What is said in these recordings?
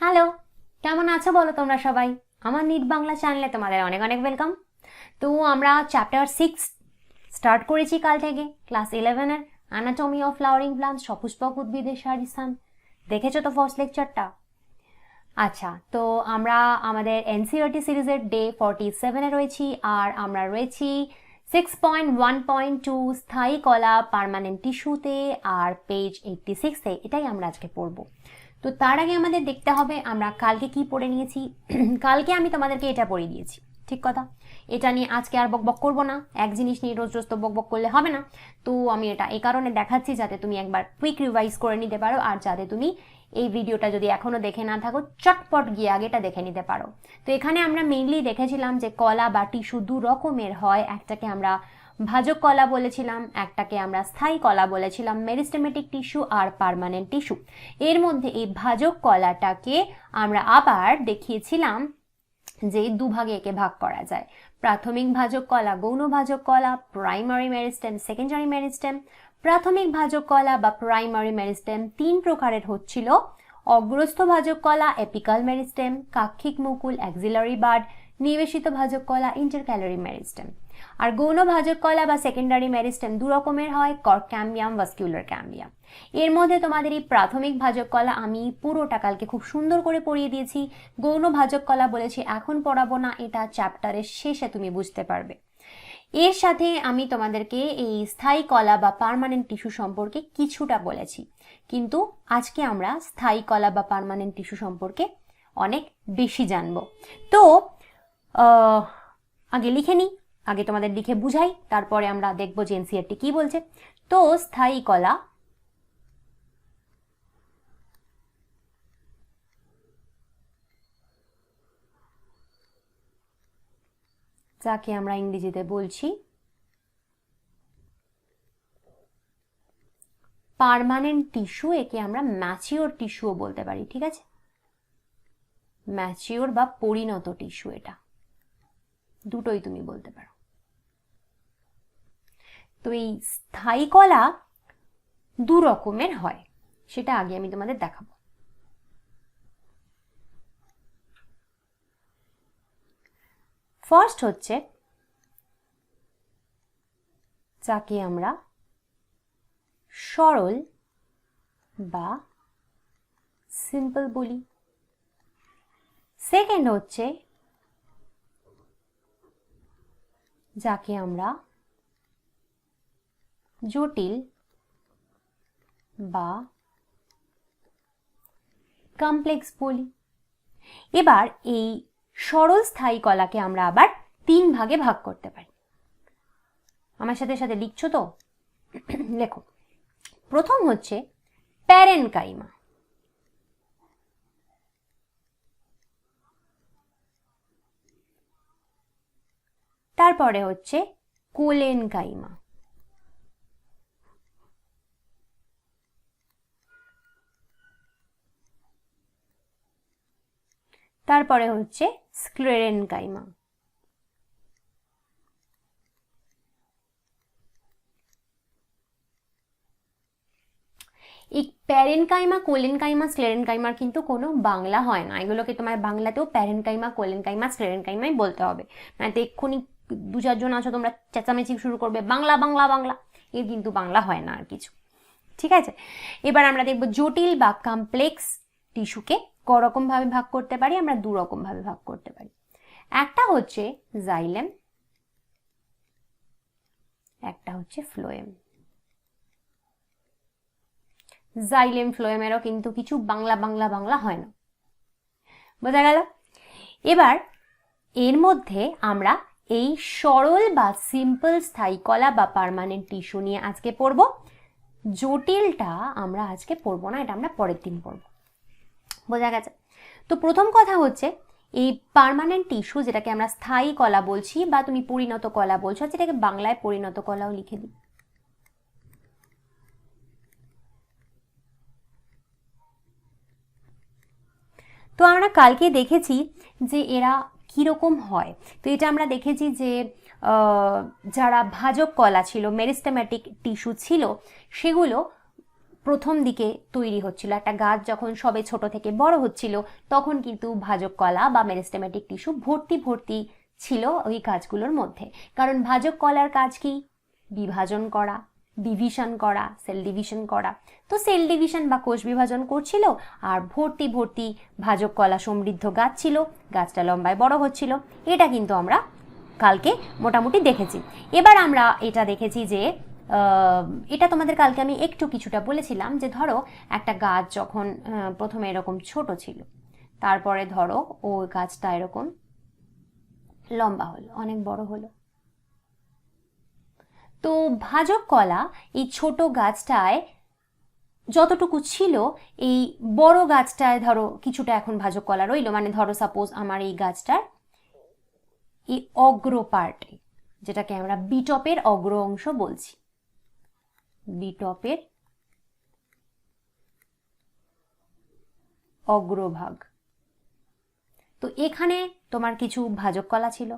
Hello, কেমন আছো বলো তোমরা সবাই? আমার নিট বাংলা চ্যানেলে তোমাদের অনেক অনেক ওয়েলকাম। তো আমরা চ্যাপ্টার 6 স্টার্ট করেছি কাল থেকে, ক্লাস 11-এর অ্যানাটমি অফ ফ্লাওয়ারিং প্লান্টস, সপুষ্পক উদ্ভিদের সারিস্থান। দেখেছো তো ফার্স্ট লেকচারটা? আচ্ছা, তো আমরা আমাদের এনসিইআরটি সিরিজের ডে 47-এ রয়েছি, আর আমরা রয়েছি 6.1.2 স্থায়ী কলা পার্মানেন্ট টিস্যুতে, আর পেজ 86-এ। এটাই আমরা আজকে পড়বো। তো তার আগে আমাদের দেখতে হবে আমরা কালকে কি পড়ে নিয়েছি। কালকে আমি তোমাদেরকে এটা পড়ে দিয়েছি, ঠিক কথা। এটা নিয়ে আজকে আর বকবক করবো না, এক জিনিস নিয়ে রোজ রোজ তো বকবক করলে হবে না। তো আমি এটা এই কারণে দেখাচ্ছি যাতে তুমি একবার কুইক রিভাইজ করে নিতে পারো, আর যাতে তুমি এই ভিডিওটা যদি এখনো দেখে না থাকো চটপট গিয়ে আগেটা দেখে নিতে পারো। তো এখানে আমরা মেইনলি দেখেছিলাম যে কলা বা টিস্যু দু রকমের হয়। একটাকে আমরা ভাজক কলা বলেছিলাম, একটাকে আমরা স্থায়ী কলা বলেছিলাম, মেরিস্টেমেটিক টিস্যু আর পার্মানেন্ট টিস্যু। এর মধ্যে এই ভাজক কলাটাকে আমরা আবার দেখিয়েছিলাম যে দুভাগে একে ভাগ করা যায়। প্রাথমিক ভাজক কলা, গৌণ ভাজক কলা, প্রাইমারি মেরিস্টেম, সেকেন্ডারি মেরিস্টেম। প্রাথমিক ভাজক কলা বা প্রাইমারি মেরিস্টেম তিন প্রকারের হচ্ছিল: অগ্রস্থ ভাজক কলা, এপিকাল মেরিস্টেম, কাক্ষিক মুকুল, অ্যাক্সিলারি বার্ড, নিবেশিত ভাজক কলা, ইন্টারক্যালারি মেরিস্টেম। আর গৌণ ভাজক কলা বা সেকেন্ডারি মেরিস্টেম দু রকমের হয়: কর্ক ক্যাম্বিয়াম, ভাস্কুলার ক্যাম্বিয়াম। এর মধ্যে তোমাদের এই প্রাথমিক ভাজক কলা আমি পুরোটা কালকে খুব সুন্দর করে পড়িয়ে দিয়েছি। গৌণ ভাজক কলা বলেছি এখন পড়াবো না, এটা চ্যাপ্টারের শেষে তুমি বুঝতে পারবে। এর সাথে আমি তোমাদেরকে এই স্থায়ী কলা বা পার্মানেন্ট টিস্যু সম্পর্কে কিছুটা বলেছি, কিন্তু আজকে আমরা স্থায়ী কলা বা পার্মানেন্ট টিস্যু সম্পর্কে অনেক বেশি জানবো। তো আগে লিখে নিই, আগে তোমাদের লিখে বুঝাই, তারপরে আমরা দেখবো যে এনসিইআরটি কি বলছে। তো স্থায়ী কলা যাকে আমরা ইংরেজিতে বলছি পার্মানেন্ট টিস্যু, একে আমরা ম্যাচিওর টিস্যুও বলতে পারি, ঠিক আছে? ম্যাচিওর বা পরিণত টিস্যু, এটা দুটোই তুমি বলতে পারো। তো এই স্থায়ী কলা দু রকমের হয়, সেটা আগে আমি তোমাদের দেখাবো। ফার্স্ট হচ্ছে যাকে আমরা সরল বা সিম্পল বলি। সেকেন্ড হচ্ছে যাকে আমরা জটিল বা কমপ্লেক্স বলি। এবার এই সরল স্থায়ী কলাকে আমরা আবার তিন ভাগে ভাগ করতে পারি। আমার সাথে সাথে লিখছো তো? লেখো। প্রথম হচ্ছে প্যারেনকাইমা, তারপরে হচ্ছে কোলেনকাইমা, তারপরে হচ্ছে স্ক্লেরেনকাইমা। এই প্যারেনকাইমা, কোলেনকাইমা, স্ক্লেরেনকাইমার কিন্তু কোনো বাংলা হয় না। এগুলোকে তোমার বাংলাতেও প্যারেনকাইমা, কোলেনকাইমা, স্ক্লেরেনকাইমাই বলতে হবে, না তো এক্ষুনি দু চারজন আছো তোমরা চেঁচামেচি শুরু করবে বাংলা বাংলা বাংলা, এর কিন্তু বাংলা হয় না আর কিছু, ঠিক আছে? এবার আমরা দেখব জটিল বা কমপ্লেক্স টিস্যুকে করকম ভাবে ভাগ করতে পারি। আমরা দু রকম ভাবে ভাগ করতে পারি। একটা হচ্ছে জাইলেম, একটা হচ্ছে ফ্লোয়েম। জাইলেম ফ্লোয়েমেরও কিন্তু কিছু বাংলা বাংলা বাংলা হয় না, বোঝা গেল? এবার এর মধ্যে আমরা এই সরল বা সিম্পল স্থায়ী কলা বা পার্মানেন্ট টিস্যু নিয়ে আজকে পড়ব। জটিলটা আমরা আজকে পড়বো না, এটা আমরা পরের দিন পড়বো, বোঝা গেছে? তো প্রথম কথা হচ্ছে এই পার্মানেন্ট টিস্যু, যেটাকে আমরা স্থায়ী কলা বলছি বা তুমি পরিণত কলা বলছো, যেটাকে বাংলায় পরিণত কলাও লিখে দিই। তো আমরা কালকে দেখেছি যে এরা কিরকম হয়। তো এটা আমরা দেখেছি যে যারা ভাজক কলা ছিল, মেরিস্টেমেটিক টিস্যু ছিল, সেগুলো প্রথম দিকে তৈরি হচ্ছিল, একটা গাছ যখন সবে ছোট থেকে বড় হচ্ছিল তখন কিন্তু ভাজক কলা বা মেরিস্টেমেটিক টিস্যু ভর্তি ভর্তি ছিল ওই গাছগুলোর মধ্যে। কারণ ভাজক কলার কাজ কি? বিভাজন করা, ডিভিশন করা, সেল ডিভিশন করা। তো সেল ডিভিশন বা কোষ বিভাজন করছিল, আর ভর্তি ভর্তি ভাজক কলা সমৃদ্ধ গাছ ছিল, গাছটা লম্বায় বড় হচ্ছিল। এটা কিন্তু আমরা কালকে মোটামুটি দেখেছি। এবার আমরা এটা দেখেছি যে এটা তোমাদের কালকে আমি একটু কিছুটা বলেছিলাম যে ধরো একটা গাছ যখন প্রথমে এরকম ছোট ছিল, তারপরে ধরো ও গাছটা এরকম লম্বা হলো, অনেক বড় হলো। তো ভাজক কলা এই ছোট গাছটায় যতটুকু ছিল, এই বড় গাছটায় ধরো কিছুটা এখন ভাজক কলা রইলো। মানে ধরো সাপোজ আমার এই গাছটার এই অগ্র পার্টে, যেটাকে আমরা বিটপের অগ্র অংশ বলছি, বিটপের অগ্রভাগ, তো এখানে তোমার কিছু ভাজক কলা ছিল,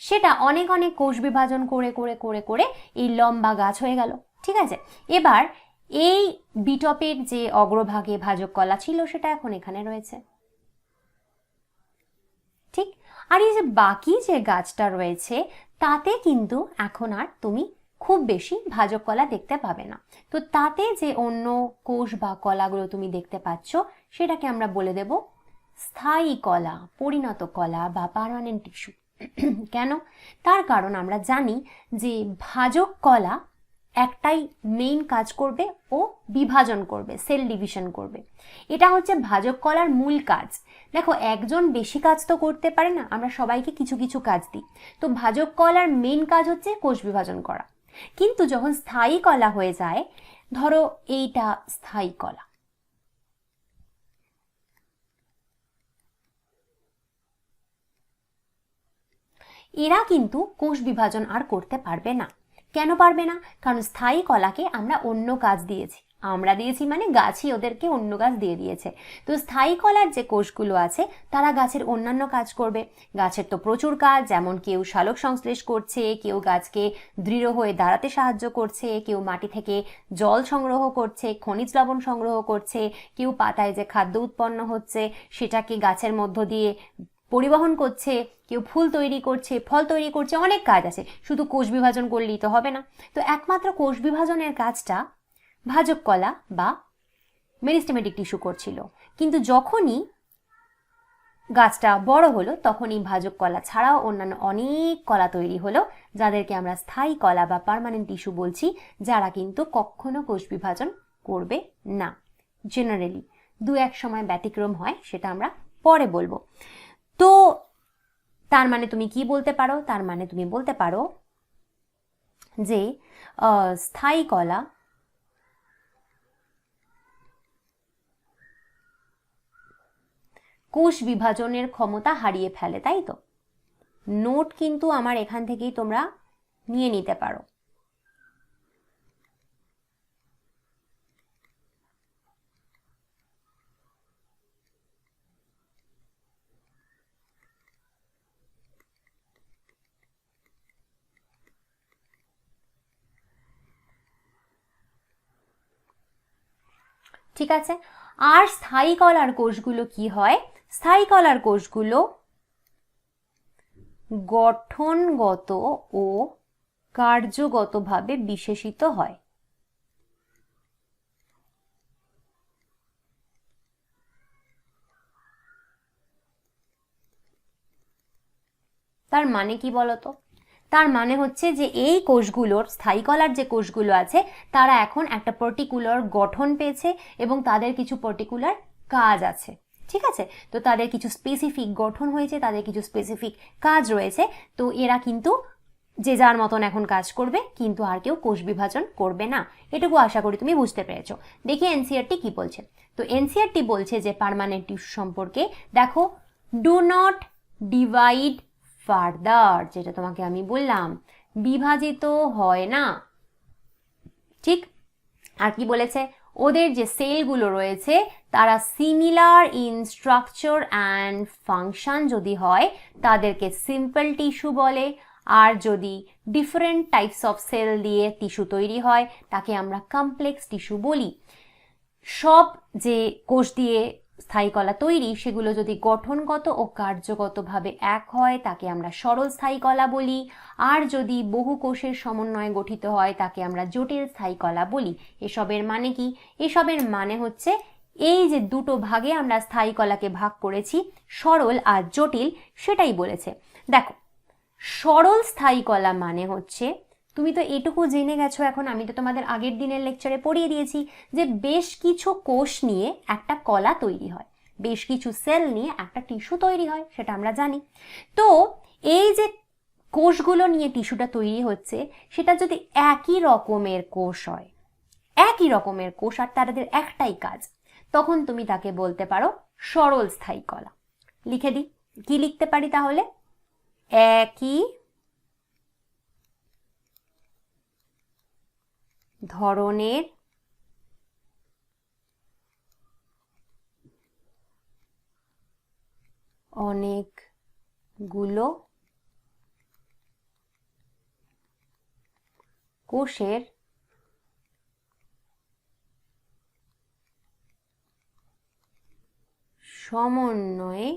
সেটা অনেক অনেক কোষ বিভাজন করে করে করে করে এই লম্বা গাছ হয়ে গেল। ঠিক আছে, এবার এই বিটপের যে অগ্রভাগে ভাজক কলা ছিল সেটা এখন এখানে রয়েছে। ঠিক, আর এই যে বাকি যে গাছটা রয়েছে তাতে কিন্তু এখন আর তুমি খুব বেশি ভাজক কলা দেখতে পাবে না। তো তাতে যে অন্য কোষ বা কলাগুলো তুমি দেখতে পাচ্ছ সেটাকে আমরা বলে দেব স্থায়ী কলা, পরিণত কলা বা পার্মানেন্ট টিস্যু। কেন? তার কারণ আমরা জানি যে ভাজক কলা একটাই মেইন কাজ করবে, ও বিভাজন করবে, সেল ডিভিশন করবে। এটা হচ্ছে ভাজক কলার মূল কাজ। দেখো, একজন বেশি কাজ তো করতে পারে না, আমরা সবাইকে কিছু কিছু কাজ দিই। তো ভাজক কলার মেইন কাজ হচ্ছে কোষ বিভাজন করা। কিন্তু যখন স্থায়ী কলা হয়ে যায়, ধরো এইটা স্থায়ী কলা, এরা কিন্তু কোষ বিভাজন আর করতে পারবে না। কেন পারবে না? কারণ স্থায়ী কলাকে আমরা অন্য কাজ দিয়েছি। আমরা দিয়েছি মানে গাছই ওদেরকে অন্য কাজ দিয়ে দিয়েছে। তো স্থায়ী কলার যে কোষগুলো আছে তারা গাছের অন্যান্য কাজ করবে। গাছের তো প্রচুর কাজ, যেমন কেউ সালোক সংশ্লেষ করছে, কেউ গাছকে দৃঢ় হয়ে দাঁড়াতে সাহায্য করছে, কেউ মাটি থেকে জল সংগ্রহ করছে, খনিজ লবণ সংগ্রহ করছে, কেউ পাতায় যে খাদ্য উৎপন্ন হচ্ছে সেটাকে গাছের মধ্য দিয়ে পরিবহন করছে, কেউ ফুল তৈরি করছে, ফল তৈরি করছে, অনেক কাজ আছে। শুধু কোষ বিভাজন করলেই তো হবে না। তো একমাত্র কোষ বিভাজনের কাজটা ভাজক কলা বা মেরিস্টেমেটিক টিস্যু করছিল। কিন্তু যখনই গাছটা বড় হলো তখনই ভাজক কলা ছাড়াও অন্যান্য অনেক কলা তৈরি হলো, যাদেরকে আমরা স্থায়ী কলা বা পার্মানেন্ট টিস্যু বলছি, যারা কিন্তু কখনো কোষ বিভাজন করবে না। জেনারেলি দু এক সময় ব্যতিক্রম হয়, সেটা আমরা পরে বলবো। তো তার মানে তুমি কি বলতে পারো? তার মানে তুমি বলতে পারো যে স্থায়ী কলা কোষ বিভাজনের ক্ষমতা হারিয়ে ফেলে, তাই তো? নোট কিন্তু আমার এখান থেকেই তোমরা নিয়ে নিতে পারো। ঠিক আছে, আর স্থায়ী কলার কোষগুলো কি হয়? স্থায়ী কলার কোষগুলো গঠনগত ও কার্যগতভাবে বিশেষিত হয়। তার মানে কি বলতো? তার মানে হচ্ছে যে এই কোষগুলোর, স্থায়ী কলার যে কোষগুলো আছে তারা এখন একটা পার্টিকুলার গঠন পেয়েছে এবং তাদের কিছু পার্টিকুলার কাজ আছে। ঠিক আছে, তো তাদের কিছু স্পেসিফিক গঠন হয়েছে, তাদের কিছু স্পেসিফিক কাজ রয়েছে। তো এরা কিন্তু যে যার মতন এখন কাজ করবে, কিন্তু আর কেউ কোষ বিভাজন করবে না। এটুকু আশা করি তুমি বুঝতে পেরেছো। দেখি এনসিইআরটি কি বলছে। তো এনসিইআরটি বলছে যে পার্মানেন্ট টিস্যু সম্পর্কে দেখো, ডু নট ডিভাইড ফার্দার, যেটা তোমাকে আমি বললাম, বিভাজিত হয় না। ঠিক, আর কি বলেছে? ওদের যে সেলগুলো রয়েছে তারা similar in structure and function যদি হয় তাদেরকে সিম্পল টিস্যু বলে, আর যদি ডিফারেন্ট টাইপস অফ সেল দিয়ে টিস্যু তৈরি হয় তাকে আমরা কমপ্লেক্স টিস্যু বলি। সব যে কোষ দিয়ে স্থায়ী কলা তৈরি সেগুলো যদি গঠনগত ও কার্যগতভাবে এক হয় তাকে আমরা সরল স্থায়ী কলা বলি। আর যদি বহু কোষের সমন্বয়ে গঠিত হয় তাকে আমরা জটিল স্থায়ী কলা বলি। এসবের মানে কি? এসবের মানে হচ্ছে এই যে দুটো ভাগে আমরা স্থায়ী কলাকে ভাগ করেছি, সরল আর জটিল, সেটাই বলেছে। দেখো, সরল স্থায়ী কলা মানে হচ্ছে, তুমি তো এটুকু জেনে গেছো এখন, আমি তো তোমাদের আগের দিনের লেকচারে পড়িয়ে দিয়েছি যে বেশ কিছু কোষ নিয়ে একটা কলা তৈরি হয়, বেশ কিছু সেল নিয়ে একটা টিস্যু তৈরি হয়, সেটা আমরা জানি। তো এই যে কোষগুলো নিয়ে টিস্যুটা তৈরি হচ্ছে সেটা যদি একই রকমের কোষ হয়, একই রকমের কোষ, আর তাদের একটাই কাজ, তখন তুমি তাকে বলতে পারো সরল স্থায়ী কলা। লিখে দিই, কি লিখতে পারি তাহলে? একই ধরনের অনেকগুলো কোষের সমন্বয়ে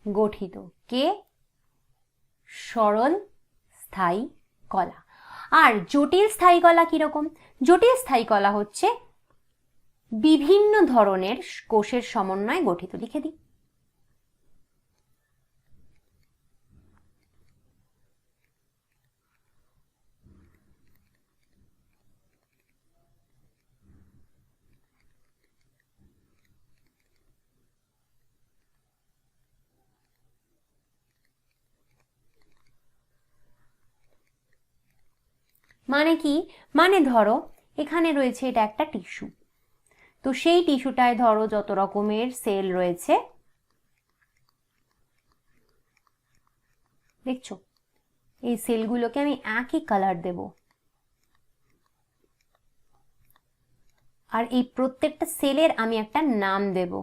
গঠিত কে সরল স্থায়ী কলা। আর জটিল স্থায়ী কলা কিরকম? জটিল স্থায়ী কলা হচ্ছে বিভিন্ন ধরনের কোষের সমন্বয়ে গঠিত। লিখে দিই, মানে কি? মানে ধরো এখানে রয়েছে, এটা একটা টিস্যু, তো সেই টিস্যুটায় ধরো যত রকমের সেল রয়েছে, দেখছো, এই সেলগুলোকে আমি একই কালার দেব, আর এই প্রত্যেকটা সেলের আমি একটা নাম দেব।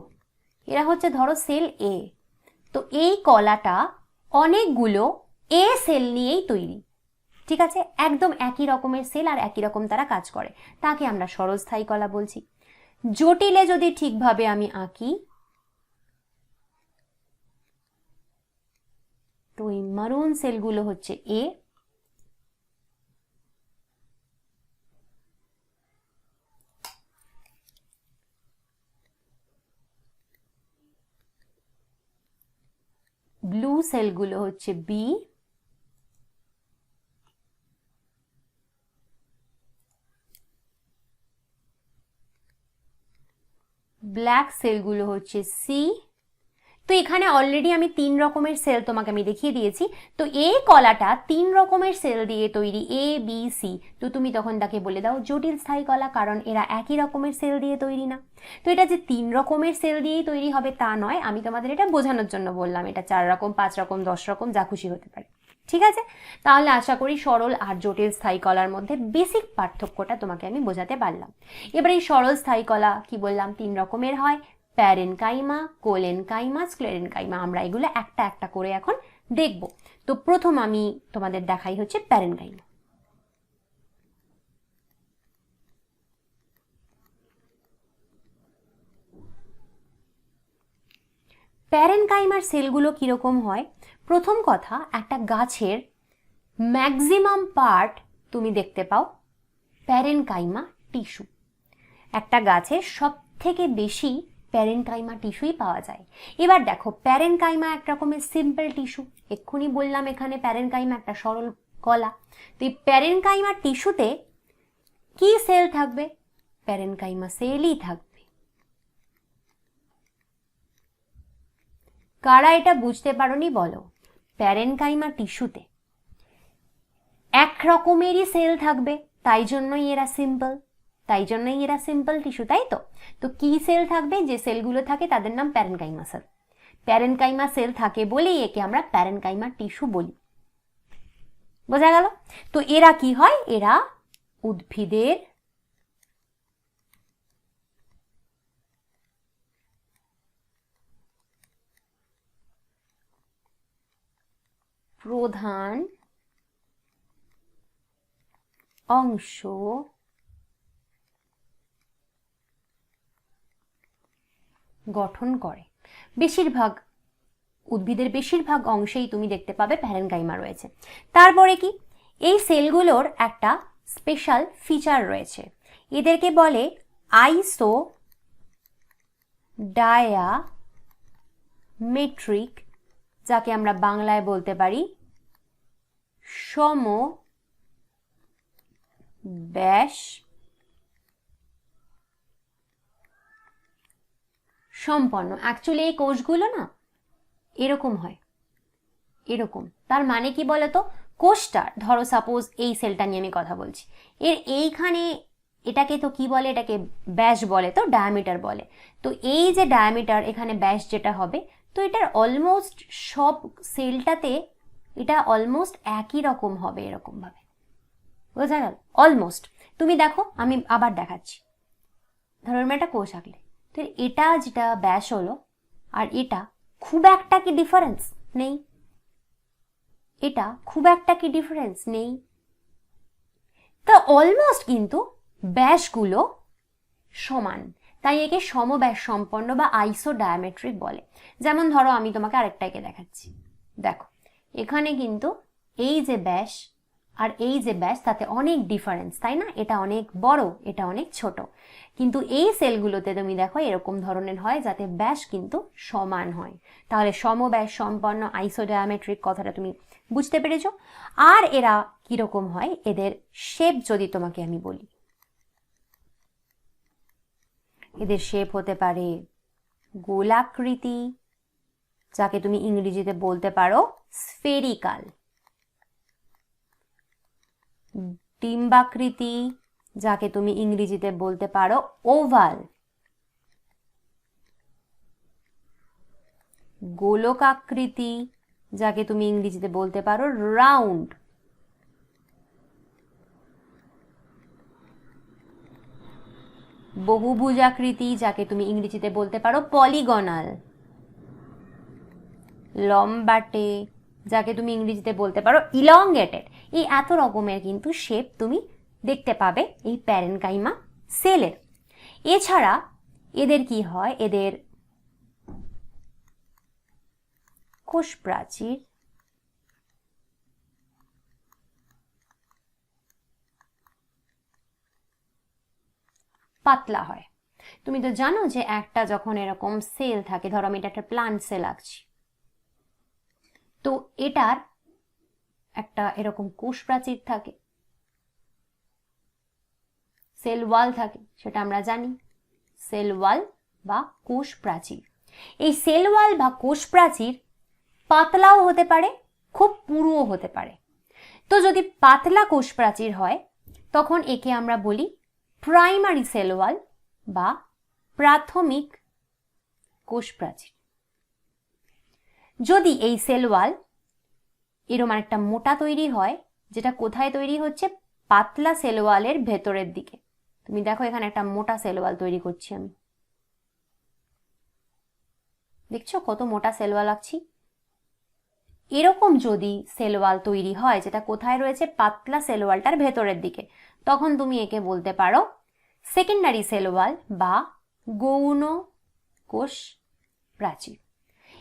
এরা হচ্ছে ধরো সেল এ। তো এই কলাটা অনেকগুলো এ সেল নিয়েই তৈরি, ঠিক আছে? একদম একই রকমের সেল আর একই রকম তারা কাজ করে, তাকে আমরা সরল স্থায়ী কলা বলছি। জটিলে যদি ঠিকভাবে আমি আঁকি, তো এই মারুন সেলগুলো হচ্ছে এ, ব্লু সেলগুলো হচ্ছে বি, ব্ল্যাক সেলগুলো হচ্ছে সি। তো এখানে অলরেডি আমি 3 রকমের সেল তোমাকে আমি দেখিয়ে দিয়েছি। তো এই কলাটা 3 রকমের সেল দিয়ে তৈরি, এ বি সি। তো তুমি তখন তাকে বলে দাও জটিল স্থায়ী কলা, কারণ এরা একই রকমের সেল দিয়ে তৈরি না। তো এটা যে 3 রকমের সেল দিয়েই তৈরি হবে তা নয়, আমি তোমাদের এটা বোঝানোর জন্য বললাম। এটা 4 রকম, 5 রকম, 10 রকম, যা খুশি হতে পারে। ঠিক আছে? তাহলে আশা করি সরল আর জটিল স্থায়ী কলার মধ্যে বেসিক পার্থক্যটা তোমাকে আমি বোঝাতে পারলাম। এবার এই সরল স্থায়ী কলা কি বললাম? 3 রকমের হয়, প্যারেনকাইমা, কোলেনকাইমা, স্ক্লেরেনকাইমা। আমরা এগুলো একটা একটা করে এখন দেখব। তো প্রথম আমি তোমাদের দেখাই হচ্ছে প্যারেনকাইমা। প্যারেনকাইমার সেলগুলো কিরকম হয়? প্রথম কথা, একটা গাছের ম্যাক্সিমাম পার্ট তুমি দেখতে পাও প্যারেনকাইমা টিস্যু। একটা গাছের সব থেকে বেশি প্যারেনকাইমা টিস্যুই পাওয়া যায়। এবার দেখো, প্যারেনকাইমা এক রকমের সিম্পল টিস্যু, এক্ষুনি বললাম এখানে প্যারেনকাইমা একটা সরল কলা। তো এই প্যারেনকাইমা টিস্যুতে কি সেল থাকবে? প্যারেনকাইমা সেলই থাকবে। কারা এটা বুঝতে পারোনি বলো? প্যারেনকাইমা টিস্যুতে এক রকমেরই সেল থাকবে, তাই জন্যই এরা সিম্পল, তাই জন্যই এরা সিম্পল টিস্যু, তাই তো? তো কি সেল থাকবে? যে সেলগুলো থাকে তাদের নাম প্যারেনকাইমা সেল। প্যারেনকাইমা সেল থাকে বলেই একে আমরা প্যারেনকাইমা টিস্যু বলি। বোঝা গেল? তো এরা কি হয়? এরা উদ্ভিদের প্রধান অংশ গঠন করে। বেশিরভাগ উদ্ভিদের বেশিরভাগ অংশেই তুমি দেখতে পাবে প্যারেনকাইমা রয়েছে। তারপরে কি, এই সেলগুলোর একটা স্পেশাল ফিচার রয়েছে, এদেরকে বলে আইসোডায়ামেট্রিক, যাকে আমরা বাংলায় বলতে পারি সম ব্যাস সম্পন্ন। অ্যাকচুয়ালি এই কোষগুলো না এরকম হয়, এরকম। তার মানে কি বলতো, কোষটা ধরো সাপোজ এই সেলটা নিয়ে আমি কথা বলছি, এর এইখানে এটাকে তো কি বলে, এটাকে ব্যাস বলে, তো ডায়ামিটার বলে। তো এই যে ডায়ামিটার, এখানে ব্যাস যেটা হবে, তো এটার অলমোস্ট সব সেলটাতে এটা অলমোস্ট একই রকম হবে, এরকম ভাবে। বোঝা গেল? অলমোস্ট। তুমি দেখো, আমি আবার দেখাচ্ছি। ধরো আমি একটা কোষ আঁকলে, তো এটা যেটা ব্যাস হলো আর এটা খুব একটা কি ডিফারেন্স নেই? এটা খুব একটা কি ডিফারেন্স নেই? তা অলমোস্ট কিন্তু ব্যাসগুলো সমান, তাই একে সমব্যাস সম্পন্ন বা আইসোডায়ামেট্রিক বলে। যেমন ধরো আমি তোমাকে আরেকটা এঁকে দেখাচ্ছি, দেখো এখানে কিন্তু এই যে ব্যাস আর এই যে ব্যাস, তাতে অনেক ডিফারেন্স, তাই না? এটা অনেক বড়, এটা অনেক ছোট। কিন্তু এই সেলগুলোতে তুমি দেখো এরকম ধরনের হয়, যাতে ব্যাস কিন্তু সমান হয়। তাহলে সমব্যাস সম্পন্ন আইসোডায়ামেট্রিক কথাটা তুমি বুঝতে পেরেছো। আর এরা কিরকম হয়, এদের শেপ যদি তোমাকে আমি বলি, এদের শেপ হতে পারে গোলাকৃতি, যাকে তুমি ইংরেজিতে বলতে পারো স্ফেরিকাল, ডিম্বাকৃতি, যাকে তুমি ইংরেজিতে বলতে পারো ওভাল, গোলকাকৃতি, যাকে তুমি ইংরেজিতে বলতে পারো রাউন্ড, বহুভুজাকৃতি, যাকে তুমি ইংরেজিতে বলতে পারো পলিগনাল, লম্বাটে, যাকে তুমি ইংরেজিতে বলতে পারো ইলংগেটেড। এই এত রকমের কিন্তু শেপ তুমি দেখতে পাবে এই প্যারেনকাইমা সেলের। এছাড়া এদের কি হয়, এদের কোষ প্রাচীর পাতলা হয়। তুমি তো জানো যে একটা যখন এরকম সেল থাকে, ধরো আমি এটা একটা প্লান্ট সেল আঁকছি, তো এটার একটা এরকম কোষ প্রাচীর থাকে, সেল ওয়াল থাকে, সেটা আমরা জানি, সেল ওয়াল বা কোষ প্রাচীর। এই সেল ওয়াল বা কোষ প্রাচীর পাতলাও হতে পারে, খুব পুরুও হতে পারে। তো যদি পাতলা কোষ প্রাচীর হয়, তখন একে আমরা বলি প্রাইমারি সেল ওয়াল বা প্রাথমিক কোষ প্রাচীর। যদি এই সেল ওয়াল এরকম একটা মোটা তৈরি হয়, যেটা কোথায় তৈরি হচ্ছে, পাতলা সেল ওয়ালের ভেতরের দিকে। তুমি দেখো এখানে একটা মোটা সেল ওয়াল তৈরি করছি আমি, দেখছো কত মোটা সেল ওয়াল আঁকছি। এরকম যদি সেল ওয়াল তৈরি হয়, যেটা কোথায় রয়েছে, পাতলা সেল ওয়ালটার ভেতরের দিকে, তখন তুমি একে বলতে পারো সেকেন্ডারি সেল ওয়াল বা গৌণ কোষ প্রাচীর।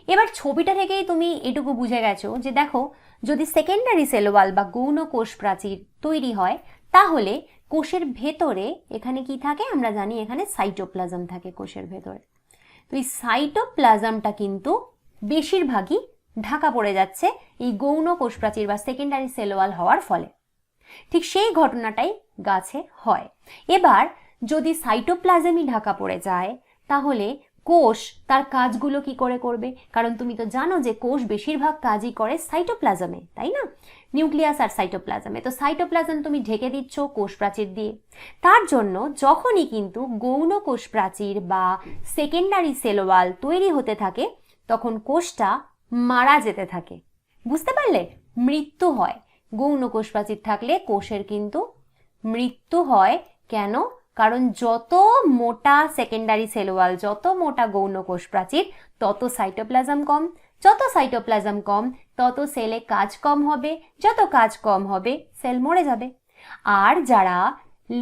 এবার ছবিটা থেকেই তুমি এটুকু বুঝে গেছো যে দেখো, যদি সেকেন্ডারি সেল ওয়াল বা গৌণ কোষ প্রাচীর তৈরি হয়, তাহলে কোষের ভেতরে এখানে কি থাকে, আমরা জানি এখানে সাইটোপ্লাজম থাকে কোষের ভেতরে। তো এই সাইটোপ্লাজমটা কিন্তু বেশিরভাগই ঢাকা পড়ে যাচ্ছে এই গৌণ কোষ প্রাচীর বা সেকেন্ডারি সেল ওয়াল হওয়ার ফলে। ঠিক সেই ঘটনাটাই গাছে হয়। এবার যদি সাইটোপ্লাজমই ঢাকা পড়ে যায়, তাহলে কোষ তার কাজগুলো কি করে করবে? কারণ তুমি তো জানো যে কোষ বেশিরভাগ কাজই করে সাইটোপ্লাজমে, তাই না? নিউক্লিয়াস আর সাইটোপ্লাজমে। তো সাইটোপ্লাজম তুমি ঢেকে দিচ্ছ কোষ প্রাচীর দিয়ে। তার জন্য যখনই কিন্তু গৌণ কোষ প্রাচীর বা সেকেন্ডারি সেল ওয়াল তৈরি হতে থাকে, তখন কোষটা মারা যেতে থাকে। বুঝতে পারলে? মৃত্যু হয়। গৌণ কোষ প্রাচীর থাকলে কোষের কিন্তু মৃত্যু হয়। কেন? কারণ যত মোটা সেকেন্ডারি সেল ওয়াল, যত মোটা গৌণ কোষ প্রাচীর, তত সাইটোপ্লাজম কম, যত সাইটোপ্লাজম কম তত সেলে কাজ কম হবে, যত কাজ কম হবে সেল মরে যাবে। আর যারা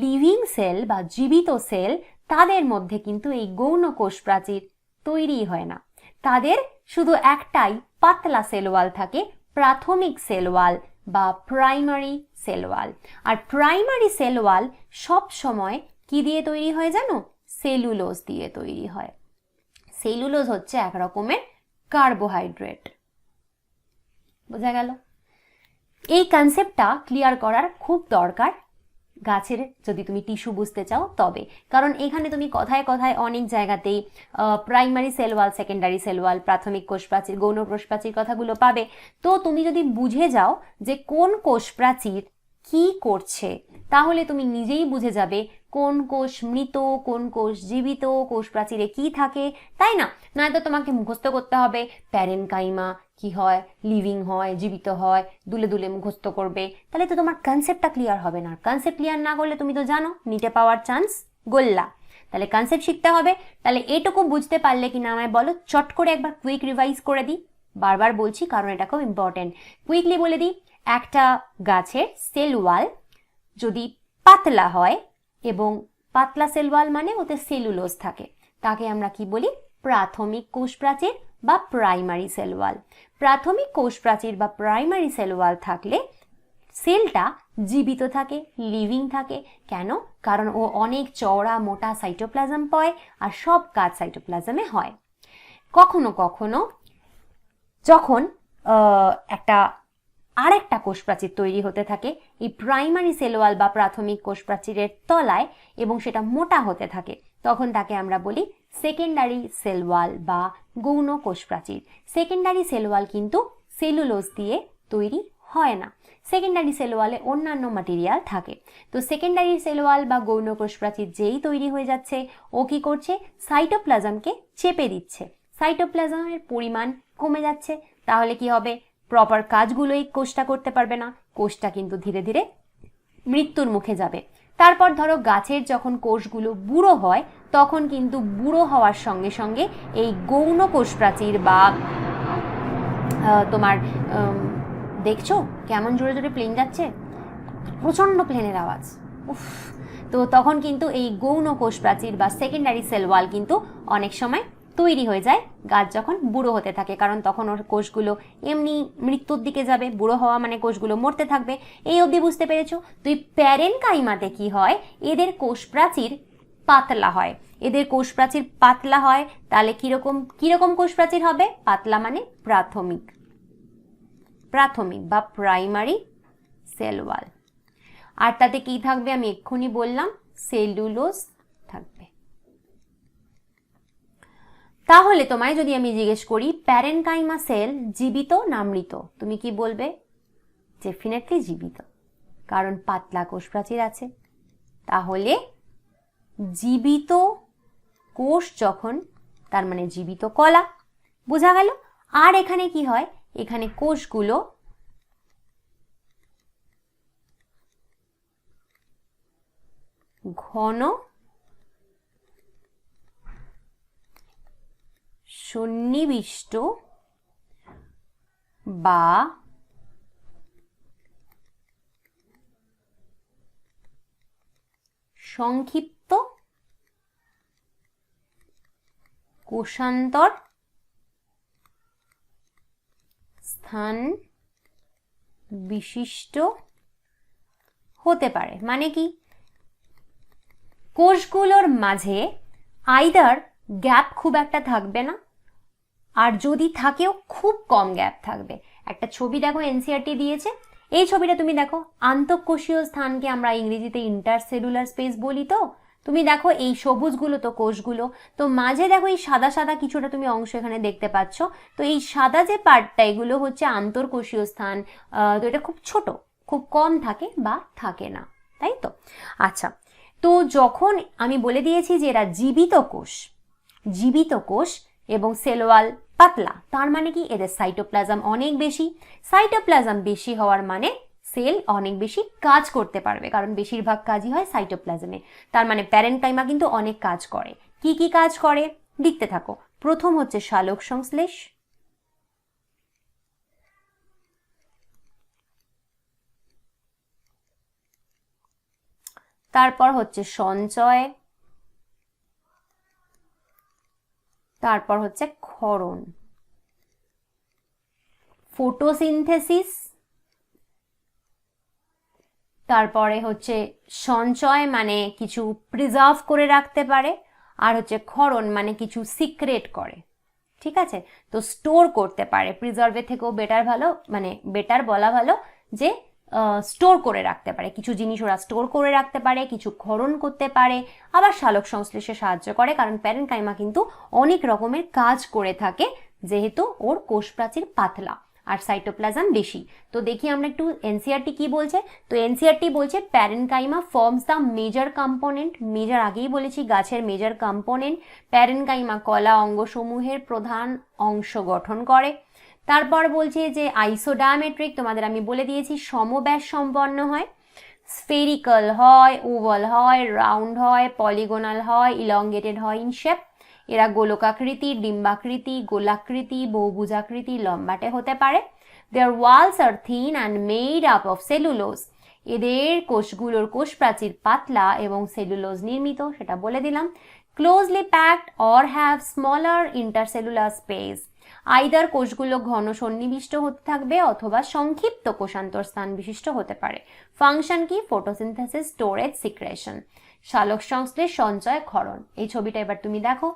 লিভিং সেল বা জীবিত সেল তাদের মধ্যে কিন্তু এই গৌণ কোষ প্রাচীর তৈরি হয় না, তাদের শুধু একটাই পাতলা সেল ওয়াল থাকে, প্রাথমিক সেল ওয়াল বা প্রাইমারি সেল ওয়াল। আর প্রাইমারি সেল ওয়াল সব সময় কি দিয়ে তৈরি হয় জানো? সেলুলোজ দিয়ে তৈরি হয়। সেলুলোজ হচ্ছে এক রকমের কার্বোহাইড্রেট। বোঝা গেল? এই কনসেপ্টটা ক্লিয়ার করার খুব দরকার গাছের, যদি তুমি টিস্যু বুঝতে চাও তবে। কারণ এখানে তুমি কথায় কথায় অনেক জায়গাতেই primary cell wall, secondary cell wall, প্রাথমিক কোষ প্রাচীর, গৌণ কোষ প্রাচীর কথাগুলো পাবে। তো তুমি যদি বুঝে যাও যে কোন কোষ প্রাচীর কি করছে, তাহলে তুমি নিজেই বুঝে যাবে কোন কোষ মৃত, কোন কোষ জীবিত, কোষ প্রাচীরে কি থাকে, তাই না? নয়তো তোমাকে মুখস্থ করতে হবে প্যারেনকাইমা কি হয়, লিভিং হয়, জীবিত হয়, দুলে দুলে মুখস্থ করবে, তাহলে তো তোমার কনসেপ্টটা ক্লিয়ার হবে না। কনসেপ্ট ক্লিয়ার না করলে তুমি তো জানো নিটে পাওয়ার চান্স গোল্লা। তাহলে কনসেপ্ট শিখতে হবে। তাহলে এটুকু বুঝতে পারলে কিনা আমায় বলো, চট করে একবার কুইক রিভাইজ করে দিই। বারবার বলছি কারণ এটা খুব ইম্পর্টেন্ট। কুইকলি বলে দিই, একটা গাছের সেল ওয়াল যদি পাতলা হয়, এবং পাতলা সেল ওয়াল মানে ওতে সেলুলোজ থাকে, তাকে আমরা কি বলি? প্রাথমিক কোষ প্রাচীর বা প্রাইমারি সেল ওয়াল। প্রাথমিক কোষ প্রাচীর বা প্রাইমারি সেল ওয়াল থাকলে সেলটা জীবিত থাকে, লিভিং থাকে। কেন? কারণ ও অনেক চওড়া মোটা সাইটোপ্লাজম পায়, আর সব কাজ সাইটোপ্লাজমে হয়। কখনো কখনো যখন একটা আরেকটা কোষ প্রাচীর তৈরি হতে থাকে এই প্রাইমারি সেল ওয়াল বা প্রাথমিক কোষ প্রাচীরের তলায়, এবং সেটা মোটা হতে থাকে, তখন তাকে আমরা বলি সেকেন্ডারি সেল ওয়াল বা গৌণ কোষ প্রাচীর। সেকেন্ডারি সেল ওয়াল কিন্তু সেলুলোজ দিয়ে তৈরি হয় না, সেকেন্ডারি সেল ওয়ালে অন্যান্য ম্যাটেরিয়াল থাকে। তো সেকেন্ডারি সেল ওয়াল বা গৌণ কোষ প্রাচীর যেই তৈরি হয়ে যাচ্ছে, ও কি করছে? সাইটোপ্লাজমকে চেপে দিচ্ছে, সাইটোপ্লাজমের পরিমাণ কমে যাচ্ছে। তাহলে কি হবে? প্রপার কাজগুলো এই কোষটা করতে পারবে না, কোষটা কিন্তু ধীরে ধীরে মৃত্যুর মুখে যাবে। তারপর ধরো গাছের যখন কোষগুলো বুড়ো হয়, তখন কিন্তু বুড়ো হওয়ার সঙ্গে সঙ্গে এই গৌণ কোষ প্রাচীর বা তোমার দেখছো কেমন জোরে জোরে প্লেন যাচ্ছে, প্রচন্ড প্লেনের আওয়াজ, উফ। তো তখন কিন্তু এই গৌণ কোষ প্রাচীর বা সেকেন্ডারি সেল ওয়াল কিন্তু অনেক সময় তৈরি হয়ে যায় গাছ যখন বুড়ো হতে থাকে, কারণ তখন ওর কোষগুলো এমনি মৃত্যুর দিকে যাবে। বুড়ো হওয়া মানে কোষগুলো মরতে থাকবে। এই অবধি বুঝতে পেরেছো? তো এই প্যারেনকাইমাতে কি হয়? এদের কোষ প্রাচীর পাতলা হয়, এদের কোষ প্রাচীর পাতলা হয়। তাহলে কিরকম কোষ প্রাচীর হবে? পাতলা মানে প্রাথমিক বা প্রাইমারি সেল ওয়াল। আর তাতে কি থাকবে? আমি এক্ষুনি বললাম, সেলুলোজ থাকবে। তাহলে তোমায় যদি আমি জিজ্ঞেস করি প্যারেনকাইমা সেল জীবিত না মৃত, তুমি কি বলবে? ডেফিনেটলি জীবিত, কারণ পাতলা কোষ প্রাচীর আছে। তাহলে জীবিত কোষ যখন, তার মানে জীবিত কলা। বোঝা গেল? আর এখানে কি হয়? এখানে কোষগুলো ঘন সন্নিবিষ্ট বা সংক্ষিপ্ত কোষান্তর স্থান বিশিষ্ট হতে পারে। মানে কি? কোষগুলোর মাঝে আইদার গ্যাপ খুব একটা থাকবে না, আর যদি থাকেও খুব কম গ্যাপ থাকবে। একটা ছবি দেখো, এনসিইআরটি দিয়েছে, এই ছবিটা তুমি দেখো, আন্তঃকোষীয় স্থানকে আমরা ইংরেজিতে ইন্টারসেলুলার স্পেস বলি। তো তুমি দেখো এই সবুজগুলো তো কোষগুলো, তো মাঝে দেখো এই সাদা সাদা কিছুটা তুমি অংশ এখানে দেখতে পাচ্ছ। তো এই সাদা যে পার্টটা, এগুলো হচ্ছে আন্তঃকোষীয় স্থান। তো এটা খুব ছোট, খুব কম থাকে বা থাকে না, তাই তো? আচ্ছা, তো যখন আমি বলে দিয়েছি যে এরা জীবিত কোষ এবং সেল ওয়াল পাতলা, তার মানে কি? এদের সাইটোপ্লাজম অনেক বেশি। সাইটোপ্লাজম বেশি হওয়ার মানে সেল অনেক বেশি কাজ করতে পারবে, কারণ বেশিরভাগ কাজই হয় সাইটোপ্লাজমে। তার মানে প্যারেনকাইমা কিন্তু অনেক কাজ করে। কি কি কাজ করে? লিখতে থাকো। প্রথম হচ্ছে সালোক সংশ্লেষ, তারপর হচ্ছে সঞ্চয়, তারপর হচ্ছে ক্ষরণ, ফটোসিনথেসিস, তারপরে হচ্ছে সঞ্চয় মানে কিছু প্রিজার্ভ করে রাখতে পারে, আর হচ্ছে ক্ষরণ মানে কিছু সিক্রেট করে, ঠিক আছে। তো স্টোর করতে পারে, প্রিজার্ভের থেকেও বেটার ভালো, মানে বেটার বলা ভালো যে স্টোর করে রাখতে পারে, কিছু জিনিস ওরা স্টোর করে রাখতে পারে, কিছু ক্ষরণ করতে পারে, আবার সালোক সংশ্লেষে সাহায্য করে, কারণ প্যারেনকাইমা কিন্তু অনেক রকমের কাজ করে থাকে যেহেতু ওর কোষ প্রাচীর পাতলা আর সাইটোপ্লাজম বেশি। তো দেখি আমরা একটু এনসিআরটি কি বলছে। তো এনসিআরটি বলছে parenchyma forms the major component, major আগেই বলেছি গাছের মেজর কম্পোনেন্ট, প্যারেনকাইমা কলা অঙ্গসমূহের প্রধান অংশ গঠন করে। তারপর বলছে যে আইসোডায়ামেট্রিক, তোমাদের আমি বলে দিয়েছি সমব্যাস সম্পন্ন হয়, স্ফেরিক্যাল হয়, ওভাল হয়, রাউন্ড হয়, পলিগোনাল হয়, ইলংগেটেড হয় ইন শেপ। এরা গোলকাকৃতি, ডিম্বাকৃতি, গোলাকৃতি, বহুভুজাকৃতি, লম্বাটে হতে পারে। Their walls are thin and made up of cellulose, এদের কোষগুলোর কোষ প্রাচীর পাতলা এবং সেলুলোজ নির্মিত, সেটা বলে দিলাম। Closely packed or have smaller intercellular space, either কোষগুলো ঘন সন্নিবিষ্ট হতে থাকবে অথবা সংক্ষিপ্ত কোষান্তর স্থান বিশিষ্ট হতে পারে। ফাংশন কি? Photosynthesis, storage, secretion. সালোক সংশ্লেষ, সঞ্চয়, ক্ষরণ। এই ছবিটা এবার তুমি দেখো,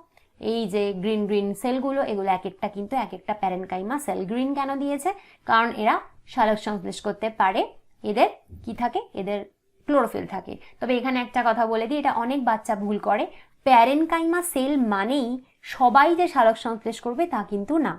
এই যে গ্রিন গ্রিন সেলগুলো, এগুলো এক একটা কিন্তু এক একটা প্যারেনকাইমা সেল। গ্রিন কেন দিয়েছে? কারণ এরা সালোক সংশ্লেষ করতে পারে, এদের কি থাকে? এদের ক্লোরোফিল থাকে। তবে এখানে একটা কথা বলে দিই, এটা অনেক বাচ্চা ভুল করে, প্যারেনকাইমা সেল মানেই সবাই যে সালোক সংশ্লেষ করবে তা কিন্তু না।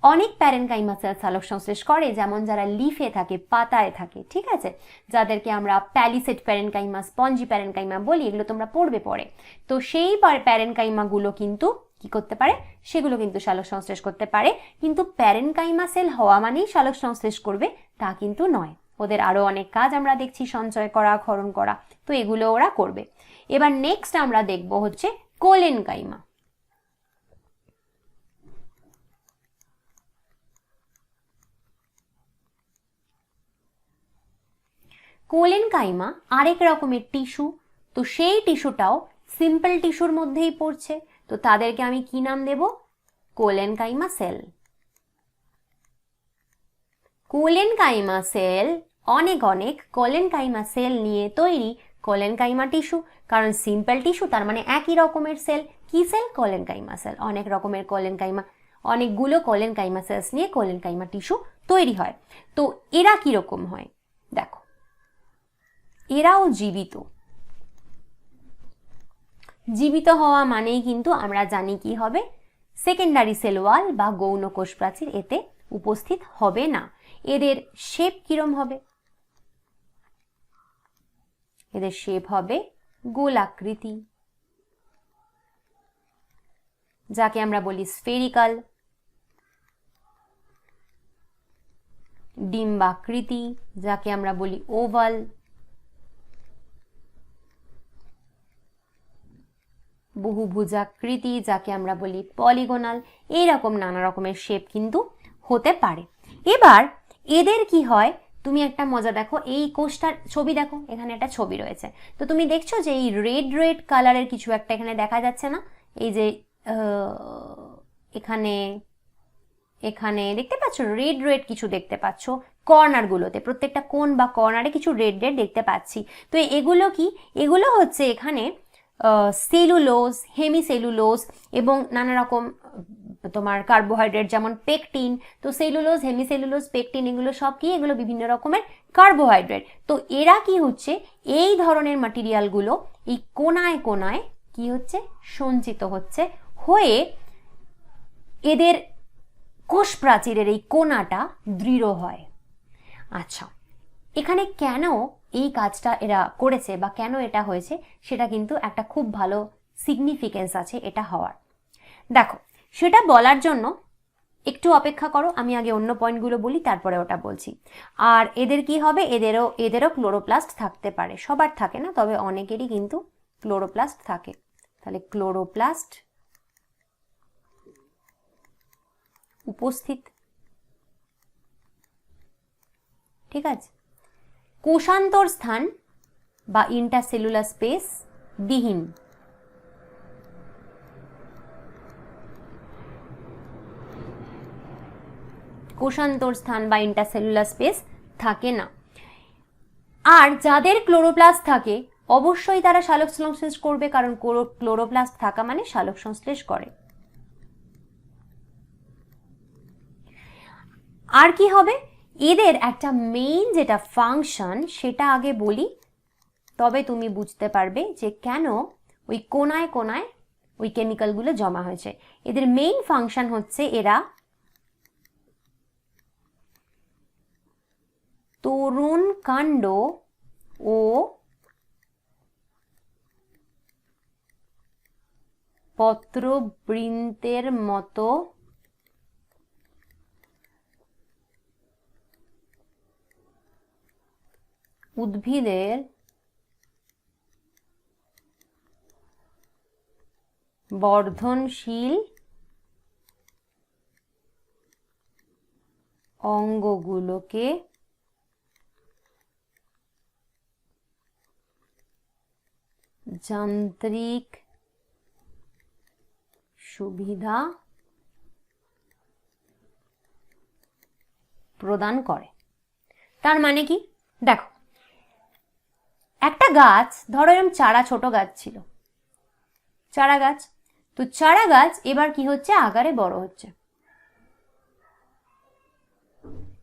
অনেক প্যারেনকাইমা সেল সালোক সংশ্লেষ করে, যেমন যারা লিফে থাকে, পাতায় থাকে, ঠিক আছে, যাদেরকে আমরা প্যালিসেড প্যারেনকাইমা, স্পঞ্জি প্যারেনকাইমা বলি, এগুলো তোমরা পড়বে পরে। তো সেই প্যারেনকাইমাগুলো কিন্তু কি করতে পারে? সেগুলো কিন্তু সালোক সংশ্লেষ করতে পারে, কিন্তু প্যারেনকাইমা সেল হওয়া মানেই সালোক সংশ্লেষ করবে তা কিন্তু নয়। ওদের আরো অনেক কাজ আমরা দেখছি, সঞ্চয় করা, ক্ষরণ করা, তো এগুলো ওরা করবে। এবার নেক্সট আমরা দেখব হচ্ছে কোলেনকাইমা। কোলেনকাইমা আরেক রকমের টিস্যু, তো সেই টিস্যুটাও সিম্পল টিস্যুর মধ্যেই পড়ছে, তো তাদেরকে আমি কি নাম দেব? Collenchyma cell. কোলেনকাইমা সেল অনেক অনেক কোলেনকাইমা সেল নিয়ে তৈরি কোলেনকাইমা টিস্যু, কারণ সিম্পল টিস্যু তার মানে একই রকমের সেল। কি সেল? Collenchyma cell. অনেক রকমের কোলেনকাইমা, অনেকগুলো কোলেনকাইমা সেলস নিয়ে কোলেনকাইমা টিস্যু তৈরি হয়। তো এরা কিরকম হয় দেখো, এরাও জীবিত। জীবিত হওয়া মানেই কিন্তু আমরা জানি কি হবে? সেকেন্ডারি সেল ওয়াল বা গৌণ কোষ প্রাচীর এতে উপস্থিত হবে না। এদের শেপ কিরম হবে? এদের শেপ হবে গোলাকৃতি, যাকে আমরা বলি স্ফেরিক্যাল, ডিম্বাকৃতি, যাকে আমরা বলি ওভাল, বহুভুজাকৃতি, যাকে আমরা বলি পলিগোনাল। এইরকম নানা রকমের শেপ কিন্তু হতে পারে। এবার এদের কি হয়, তুমি একটা মজা দেখো, এই কোষটার ছবি দেখো, এখানে একটা ছবি রয়েছে, তো তুমি দেখছো যে এই রেড রেড কালারের কিছু একটা এখানে দেখা যাচ্ছে না? এই যে এখানে এখানে দেখতে পাচ্ছ রেড রেড কিছু দেখতে পাচ্ছ কর্নারগুলোতে, প্রত্যেকটা কোণ বা কর্নারে কিছু রেড রেড দেখতে পাচ্ছি। তো এগুলো কি? এগুলো হচ্ছে এখানে সেলুলোজ, হেমিসেলুলোজ এবং নানা রকম তোমার কার্বোহাইড্রেট, যেমন পেকটিন। তো সেলুলোজ, হেমিসেলুলোজ, পেকটিন এগুলো সব কি? এগুলো বিভিন্ন রকমের কার্বোহাইড্রেট। তো এরা কি হচ্ছে, এই ধরনের ম্যাটেরিয়ালগুলো এই কোনায় কোনায় কি হচ্ছে? সঞ্চিত হচ্ছে, হয়ে এদের কোষ প্রাচীরের এই কোনাটা দৃঢ় হয়। আচ্ছা, এখানে কেন এই কাজটা এরা করেছে বা কেন এটা হয়েছে, সেটা কিন্তু একটা খুব ভালো সিগনিফিকেন্স আছে এটা হওয়ার। দেখো, সেটা বলার জন্য একটু অপেক্ষা করো, আমি আগে অন্য পয়েন্টগুলো বলি, তারপরে ওটা বলছি। আর এদের কি হবে? এদেরও ক্লোরোপ্লাস্ট থাকতে পারে, সবার থাকে না, তবে অনেকেরই কিন্তু ক্লোরোপ্লাস্ট থাকে। তাহলে ক্লোরোপ্লাস্ট উপস্থিত, ঠিক আছে। কোষান্তর স্থান বা ইন্টারসেলুলার স্পেস বিহীন। কোষান্তর স্থান বা ইন্টারসেলুলার স্পেস থাকে না। আর যাদের ক্লোরোপ্লাস্ট থাকে অবশ্যই তারা সালোক সংশ্লেষ করবে, কারণ ক্লোরোপ্লাস্ট থাকা মানে সালোক সংশ্লেষ করে। আর কি হবে, এদের একটা মেইন যেটা ফাংশন সেটা আগে বলি, তবে তুমি বুঝতে পারবে যে কেন ওই কোনায় কোনায় ওই কেমিক্যালগুলো জমা হয়েছে। এদের মেইন ফাংশন হচ্ছে এরা তরুণ কাণ্ড ও পত্রবৃন্তের মতো উদ্ভিদের বর্ধনশীল অঙ্গগুলোকে যান্ত্রিক সুবিধা প্রদান করে। তার মানে কি, দেখো একটা গাছ, ধরো এরকম চারা, ছোট গাছ ছিল, চারা গাছ, তো চারা গাছ এবার কি হচ্ছে, আকারে বড় হচ্ছে।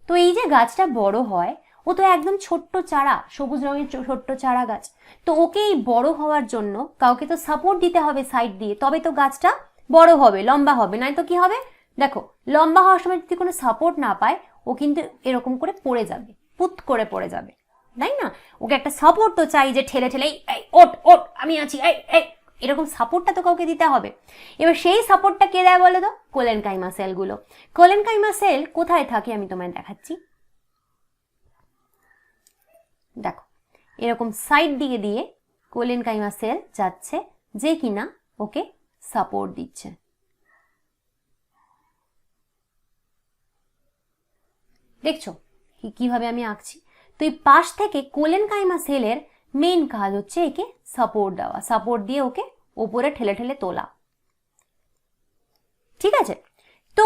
তো এই যে গাছটা বড় হয়, ও তো একদম ছোট্ট চারা, সবুজ রঙের ছোট্ট চারা গাছ, তো ওকে এই বড় হওয়ার জন্য কাউকে তো সাপোর্ট দিতে হবে সাইড দিয়ে, তবে তো গাছটা বড় হবে, লম্বা হবে, নয়তো কি হবে, দেখো লম্বা হওয়ার সময় যদি কোনো সাপোর্ট না পায় ও কিন্তু এরকম করে পড়ে যাবে, পুত করে পড়ে যাবে, তাই না? ওকে একটা সাপোর্ট তো চাই, যে ঠেলে ঠেলে এই ওট ওট আমি আছি, এই এই এরকম সাপোর্টটা তো কাউকে দিতে হবে। এবার সেই সাপোর্টটা কে দেয় বলো তো? কোলেনকাইমা সেলগুলো। কোলেনকাইমা সেল কোথায় থাকে আমি তোমায় দেখাচ্ছি। দেখো এরকম সাইড দিয়ে দিয়ে কোলেনকাইমা সেল যাচ্ছে, যে কিনা ওকে সাপোর্ট দিচ্ছে। দেখছো কিভাবে আমি আঁকছি? তো এই পাশ থেকে কোলেনকাইমা সেলের মেইন কাজ হচ্ছে একে সাপোর্ট দেওয়া, সাপোর্ট দিয়ে ওকে ওপরে ঠেলে ঠেলে তোলা, ঠিক আছে? তো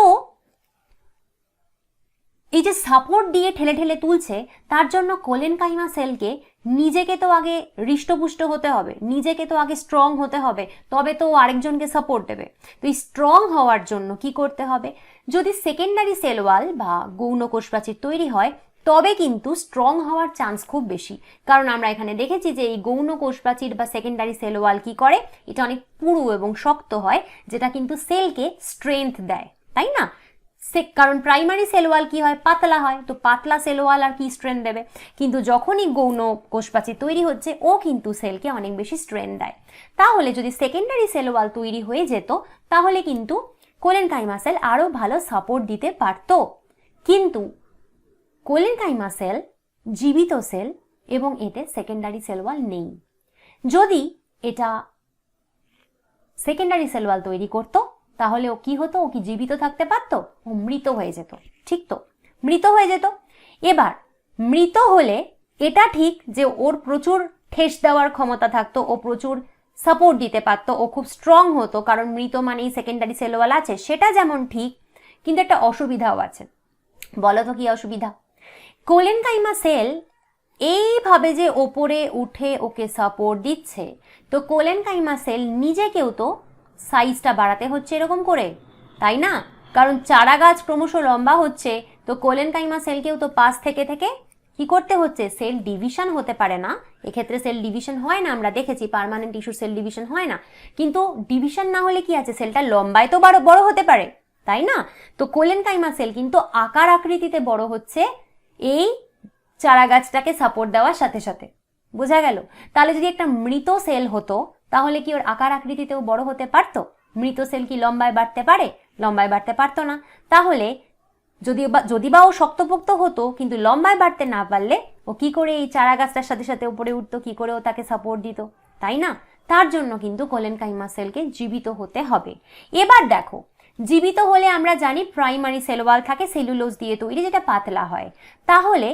এই যে সাপোর্ট দিয়ে ঠেলে ঠেলে তুলছে, তার জন্য কোলেনকাইমা সেলকে নিজেকে তো আগে হৃষ্টপুষ্ট হতে হবে, নিজেকে তো আগে স্ট্রং হতে হবে, তবে তো আরেকজনকে সাপোর্ট দেবে। তো এই স্ট্রং হওয়ার জন্য কি করতে হবে, যদি সেকেন্ডারি সেল ওয়াল বা গৌণ কোষ প্রাচীর তৈরি হয় তবে কিন্তু স্ট্রং হওয়ার চান্স খুব বেশি, কারণ আমরা এখানে দেখেছি যে এই গৌণ কোষ প্রাচীর বা সেকেন্ডারি সেল ওয়াল কি করে, এটা অনেক পুরু এবং শক্ত হয়, যেটা কিন্তু সেলকে স্ট্রেংথ দেয়, তাই না? কারণ প্রাইমারি সেল ওয়াল কি হয়, পাতলা হয়, তো পাতলা সেল ওয়াল আর কি স্ট্রেন্থ দেবে, কিন্তু যখনই গৌণ কোষপ্রাচীর তৈরি হচ্ছে ও কিন্তু সেলকে অনেক বেশি স্ট্রেন্থ দেয়। তাহলে যদি সেকেন্ডারি সেল ওয়াল তৈরি হয়ে যেত তাহলে কিন্তু কোলেনকাইমা সেল আরো ভালো সাপোর্ট দিতে পারত, কিন্তু কোলেনকাইমা সেল জীবিত সেল এবং এতে সেকেন্ডারি সেল ওয়াল নেই। যদি এটা সেকেন্ডারি সেল ওয়াল তৈরি করতো তাহলে ও কি হতো, ও কি জীবিত থাকতে পারতো? ও মৃত হয়ে যেত, ঠিক তো? মৃত হয়ে যেত। এবার মৃত হলে এটা ঠিক যে ওর প্রচুর ঠেস দেওয়ার ক্ষমতা থাকতো, ও প্রচুর সাপোর্ট দিতে পারতো, ও খুব স্ট্রং হতো, কারণ মৃত মানেই সেকেন্ডারি সেল ওয়াল আছে, সেটা যেমন ঠিক, কিন্তু একটা অসুবিধাও আছে। বলো তো কি অসুবিধা? কোলেনকাইমা সেল এইভাবে যে ওপরে উঠে ওকে সাপোর্ট দিচ্ছে, তো কোলেনকাইমা সেল নিজেকেও তো সাইজটা বাড়াতে হচ্ছে এরকম করে, তাই না? কারণ চারা গাছ ক্রমশ লম্বা হচ্ছে, তো কোলেনকাইমা সেলকেও তো পাশ থেকে থেকে কি করতে হচ্ছে, সেল ডিভিশন হতে পারে না, এক্ষেত্রে সেল ডিভিশন হয় না, আমরা দেখেছি পার্মানেন্ট টিস্যুর সেল ডিভিশন হয় না, কিন্তু ডিভিশন না হলে কি আছে, সেলটা লম্বায় তো বড় হতে পারে, তাই না? তো কোলেনকাইমা সেল কিন্তু আকার আকৃতিতে বড় হচ্ছে এই চারা গাছটাকে সাপোর্ট দেওয়ার সাথে সাথে, বোঝা গেল? তাহলে যদি একটা মৃত সেল হতো তাহলে কি ওর আকার আকৃতিতেও বড় হতে পারতো? মৃত সেল কি লম্বায় বাড়তে পারে? লম্বায় বাড়তে পারতো না। তাহলে যদি বা ও শক্তপোক্ত হতো, কিন্তু লম্বায় বাড়তে না পারলে ও কি করে এই চারা গাছটার সাথে সাথে উপরে উঠতো, কি করে ও তাকে সাপোর্ট দিত, তাই না? তার জন্য কিন্তু কোলেনকাইমা সেলকে জীবিত হতে হবে। এবার দেখো, জীবিত হলে আমরা জানি প্রাইমারি সেল ওয়াল থাকে সেলুলোজ দিয়ে তৈরি, যেটা পাতলা হয়, তাহলে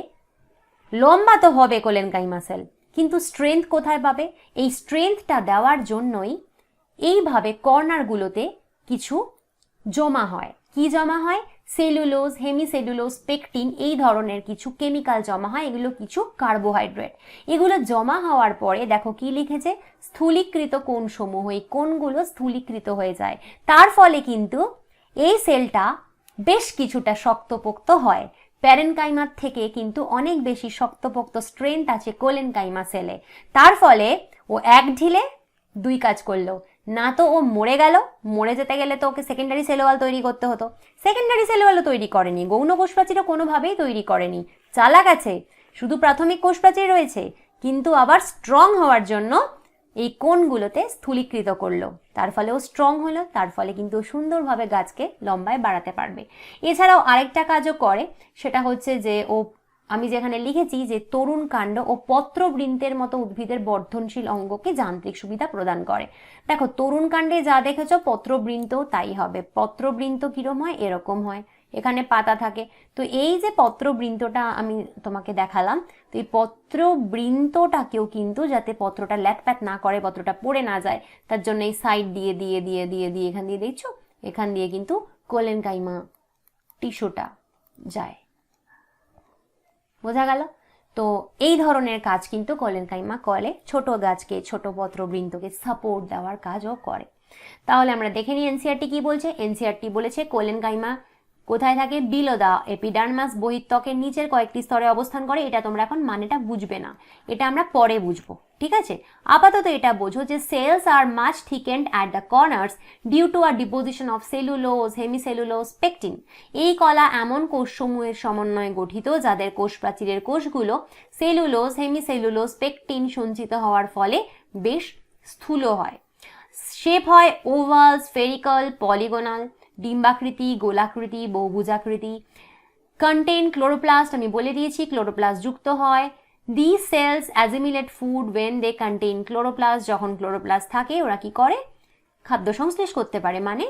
লম্বা তো হবে কোলেনকাইমা সেল, কিন্তু স্ট্রেংথ কোথায় পাবে? এই স্ট্রেংথটা দেওয়ার জন্যই এইভাবে কর্নারগুলোতে কিছু জমা হয়। কি জমা হয়? সেলুলোজ, হেমিসেলুলোজ, পেকটিন, এই ধরনের কিছু কেমিক্যাল জমা হয়। এগুলো কিছু কার্বোহাইড্রেট। এগুলো জমা হওয়ার পরে দেখো কি লিখেছে? স্থূলীকৃত কোণসমূহ। এই কোণগুলো স্থূলীকৃত হয়ে যায়। তার ফলে কিন্তু এই সেলটা বেশ কিছুটা শক্তপোক্ত হয়। প্যারেনকাইমার থেকে কিন্তু অনেক বেশি শক্তপোক্ত স্ট্রেংথ আছে কোলেনকাইমা সেলে। তার ফলে ও এক ঢিলে দুই কাজ করলো। না তো ও মরে গেল, মরে যেতে গেলে তো ওকে সেকেন্ডারি সেল ওয়াল তৈরি করতে হতো, সেকেন্ডারি সেল ওয়ালও তৈরি করেনি, গৌণ কোষপ্রাচীরও কোনোভাবেই তৈরি করেনি। চালাক আছে, শুধু প্রাথমিক কোষপ্রাচীর রয়েছে, কিন্তু আবার স্ট্রং হওয়ার জন্য এই কোণগুলোতে স্থূলীকৃত করলো। তার ফলে ও স্ট্রং হলো, তার ফলে কিন্তু সুন্দরভাবে গাছকে লম্বায় বাড়াতে পারবে। এছাড়াও আরেকটা কাজও করে, সেটা হচ্ছে যে ও, আমি যেখানে লিখেছি যে তরুণ কাণ্ড ও পত্রবৃন্তের মতো উদ্ভিদের বর্ধনশীল অঙ্গকে যান্ত্রিক সুবিধা প্রদান করে। দেখো তরুণ কাণ্ডে যা দেখেছো পত্রবৃন্তও তাই হবে। পত্রবৃন্ত কিরম হয়? এরকম হয়, এখানে পাতা থাকে। তো এই যে পত্রবৃন্তটা আমি তোমাকে দেখালাম, তো এই পত্রবৃন্তটাকেও কিন্তু যাতে পত্রটা ল্যাটপ্যাট না করে, পত্রটা পড়ে না যায়, তার জন্য এই সাইড দিয়ে দিয়ে দিয়ে দিয়ে দিয়ে এখান দিয়ে দেখছো, এখান দিয়ে কিন্তু কোলেনকাইমা টিস্যুটা যায়। বোঝা গেল? তো এই ধরনের কাজ কিন্তু কোলেনকাইমা করে, ছোট গাছকে, ছোট পত্রবৃন্তকে সাপোর্ট দেওয়ার কাজও করে। তাহলে আমরা দেখে নিই এনসিআরটি কি বলছে। এনসিআরটি বলেছে কোলেনকাইমা কোথায় থাকে? বিলো দা এপিডার্মাস, বহিঃত্বকের নিচের কয়েকটি স্তরে অবস্থান করে। এটা তোমরা এখন মানেটা বুঝবে না, এটা আমরা পরে বুঝবো, ঠিক আছে? আপাতত এটা বোঝো যে cells are much thickened at the corners due to a deposition of cellulose, hemicellulose, pectin. এই কলা এমন কোষসমূহের সমন্বয়ে গঠিত যাদের কোষ প্রাচীরের কোষগুলো সেলুলোজ, হেমিসেলুলোজ, পেকটিন সঞ্চিত হওয়ার ফলে বেশ স্থূল হয়। শেপ হয় ওভাল, স্ফেরিক্যাল, পলিগোনাল, ডিম্বাকৃতি, গোলাকৃতি, বহুভুজাকৃতি। কন্টেন ক্লোরোপ্লাস্ট, আমি বলে দিয়েছি ক্লোরোপ্লাস্ট যুক্ত হয়। These cells assimilate food when they contain chloroplast. যখন ক্লোরোপ্লাস্ট থাকে ওরা কি করে? খাদ্য সংশ্লেষ করতে পারে, মানে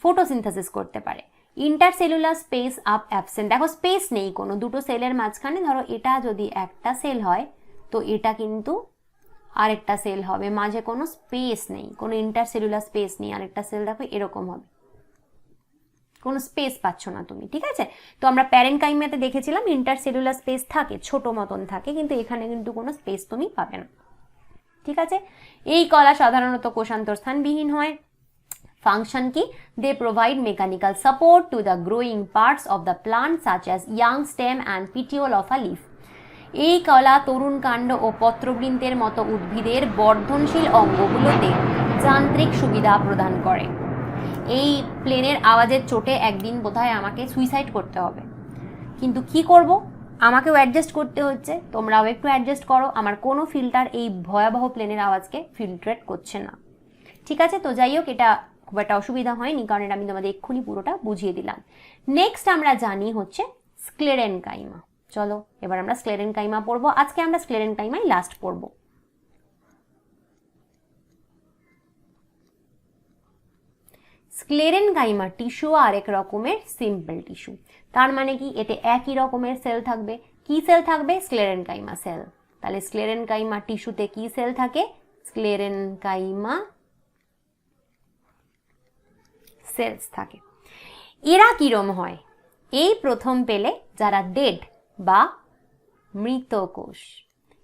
ফটোসিনথেসিস করতে পারে। Intercellular space up absent. দেখো স্পেস নেই কোনো, দুটো সেলের মাঝখানে, ধরো এটা যদি একটা সেল হয় তো এটা কিন্তু আরেকটা সেল হবে, মাঝে কোনো স্পেস নেই, কোনো ইন্টারসেলুলার স্পেস নেই। আরেকটা সেল দেখো এরকম হবে, কোনো স্পেস পাচ্ছ না তুমি, ঠিক আছে? তো আমরা প্যারেনকাইমাতে দেখেছিলাম ইন্টারসেলুলার স্পেস থাকে, ছোট মতন থাকে, কিন্তু এখানে কিন্তু কোনো স্পেস তুমি পাবে না, ঠিক আছে? এই কলা সাধারণত কোষান্তরস্থানবিহীন হয়। ফাংশন কি? They provide mechanical support to the growing parts of the plant such as young stem and petiole of a leaf. এই কলা তরুণ কাণ্ড ও পত্রবৃন্তের মতো উদ্ভিদের বর্ধনশীল অঙ্গগুলোতে যান্ত্রিক সুবিধা প্রদান করে। এই প্লেনের আওয়াজের চোটে একদিন বোধহয় আমাকে সুইসাইড করতে হবে, কিন্তু কি করব, আমাকেও অ্যাডজাস্ট করতে হচ্ছে, তোমরাও একটু অ্যাডজাস্ট করো। আমার কোনো ফিল্টার এই ভয়াবহ প্লেনের আওয়াজকে ফিল্ট্রেট করছে না, ঠিক আছে? তো যাই হোক, এটা খুব একটা অসুবিধা হয়নি, কারণ এটা আমি তোমাদের এক্ষুনি পুরোটা বুঝিয়ে দিলাম। নেক্সট আমরা জানি হচ্ছে স্ক্লেরেনকাইমা। চলো এবার আমরা স্ক্লেরেনকাইমা পড়বো। আজকে আমরা স্ক্লেরেনকাইমাই লাস্ট পড়বো। স্ক্লেরেনকাইমা টিস্যু আরেক রকমের সিম্পল টিস্যু। তার মানে কি? এতে একই রকমের সেল থাকবে। কি সেল থাকবে? Sclerenchyma cell. তাহলে স্ক্লেরেনকাইমা টিস্যুতে কি সেল থাকে? স্ক্লেরেনকাইমা সেলস থাকে। এরা কিরম হয়? এই প্রথম পেলে যারা ডেড বা মৃত কোষ,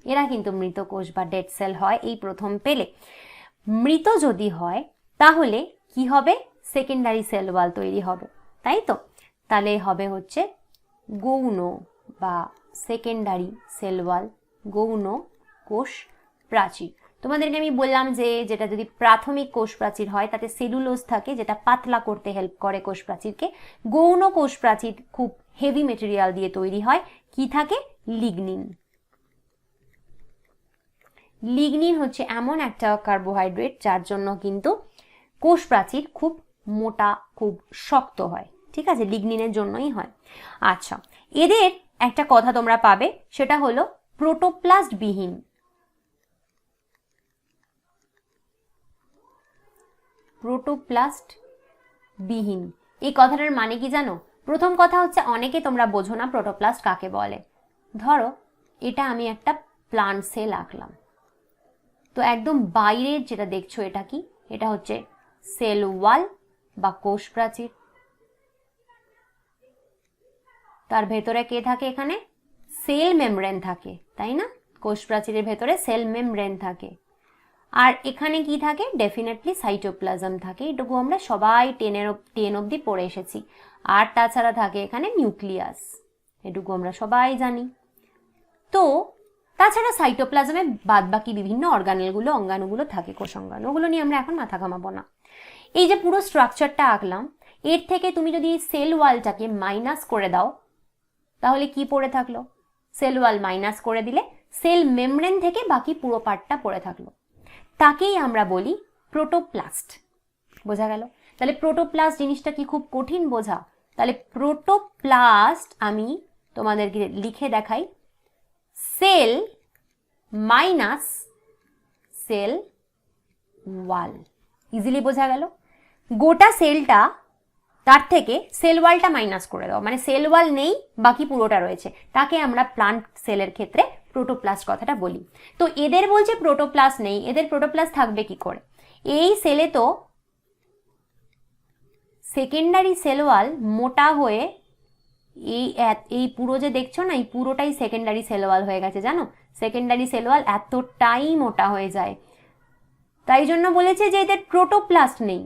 এরা কিন্তু মৃত কোষ বা ডেড সেল হয় এই প্রথম পেলে। মৃত যদি হয় তাহলে কি হবে? সেকেন্ডারি সেল ওয়াল তৈরি হবে, তাই তো? তাহলে হবে হচ্ছে গৌণ বা সেকেন্ডারি সেল ওয়াল, গৌণ কোষ প্রাচীর। তোমাদেরকে আমি বললাম যে যেটা যদি প্রাথমিক কোষ প্রাচীর হয় তাতে সেলুলোজ থাকে, যেটা পাতলা করতে হেল্প করে কোষ প্রাচীরকে। গৌণ কোষ প্রাচীর খুব হেভি মেটেরিয়াল দিয়ে তৈরি হয়। কি থাকে? লিগনিন। লিগনিন হচ্ছে এমন একটা কার্বোহাইড্রেট যার জন্য কিন্তু কোষ প্রাচীর খুব মোটা, খুব শক্ত হয়, ঠিক আছে? লিগনিনের জন্যই হয়। আচ্ছা, এদের একটা কথা তোমরা পাবে, সেটা হলো প্রোটোপ্লাস্ট বিহীন। প্রোটোপ্লাস্ট বিহীন, এই কথাটার মানে কি জানো? প্রথম কথা হচ্ছে অনেকে তোমরা বোঝো না প্রোটোপ্লাস্ট কাকে বলে। ধরো এটা আমি একটা প্লান্ট সেল আঁকলাম। তো একদম বাইরের যেটা দেখছো এটা কি, এটা হচ্ছে সেল ওয়াল বা কোষ প্রাচীর। তার ভেতরে কে থাকে, এখানে সেল মেমব্রেন থাকে, তাই না? কোষ প্রাচীরের ভেতরে সেল মেমব্রেন থাকে। আর এখানে কি থাকে, ডেফিনেটলি সাইটোপ্লাজম থাকে, এটুকু আমরা সবাই 10 অবধি পড়ে এসেছি। আর তাছাড়া থাকে এখানে নিউক্লিয়াস, এটুকু আমরা সবাই জানি। তো তাছাড়া সাইটোপ্লাজমে বাদবাকি বিভিন্ন অঙ্গাণুগুলো থাকে, কোষ অঙ্গাণু, ওগুলো নিয়ে আমরা এখন মাথা ঘামাবো না। এই যে পুরো স্ট্রাকচারটা আঁকলাম, এর থেকে তুমি যদি সেল ওয়ালটাকে মাইনাস করে দাও তাহলে কি পড়ে থাকলো? সেল ওয়াল মাইনাস করে দিলে সেল মেমব্রেন থেকে বাকি পুরো পার্টটা পড়ে থাকলো, তাকেই আমরা বলি প্রোটোপ্লাস্ট। বোঝা গেল? তাহলে প্রোটোপ্লাস্ট জিনিসটা কি খুব কঠিন বোঝা? তাহলে প্রোটোপ্লাস্ট আমি তোমাদেরকে লিখে দেখাই, cell minus cell wall. Easily বোঝা গেল? গোটা সেলটা, তার থেকে সেল ওয়ালটা মাইনাস করে দাও, মানে সেল ওয়াল নেই, বাকি পুরোটা রয়েছে, তাকে আমরা প্লান্ট সেলের ক্ষেত্রে প্রোটোপ্লাস্ট কথাটা বলি। তো এদের বলছে প্রোটোপ্লাস্ট নেই, এদের প্রোটোপ্লাস্ট থাকবে কি করে? এই সেলে তো সেকেন্ডারি সেল ওয়াল মোটা হয়ে এই পুরো যে দেখছো না, এই পুরোটাই সেকেন্ডারি সেল ওয়াল হয়ে গেছে, জানো? সেকেন্ডারি সেল ওয়াল এতটাই মোটা হয়ে যায়, তাই জন্য বলেছে যে এদের প্রোটোপ্লাস্ট নেই।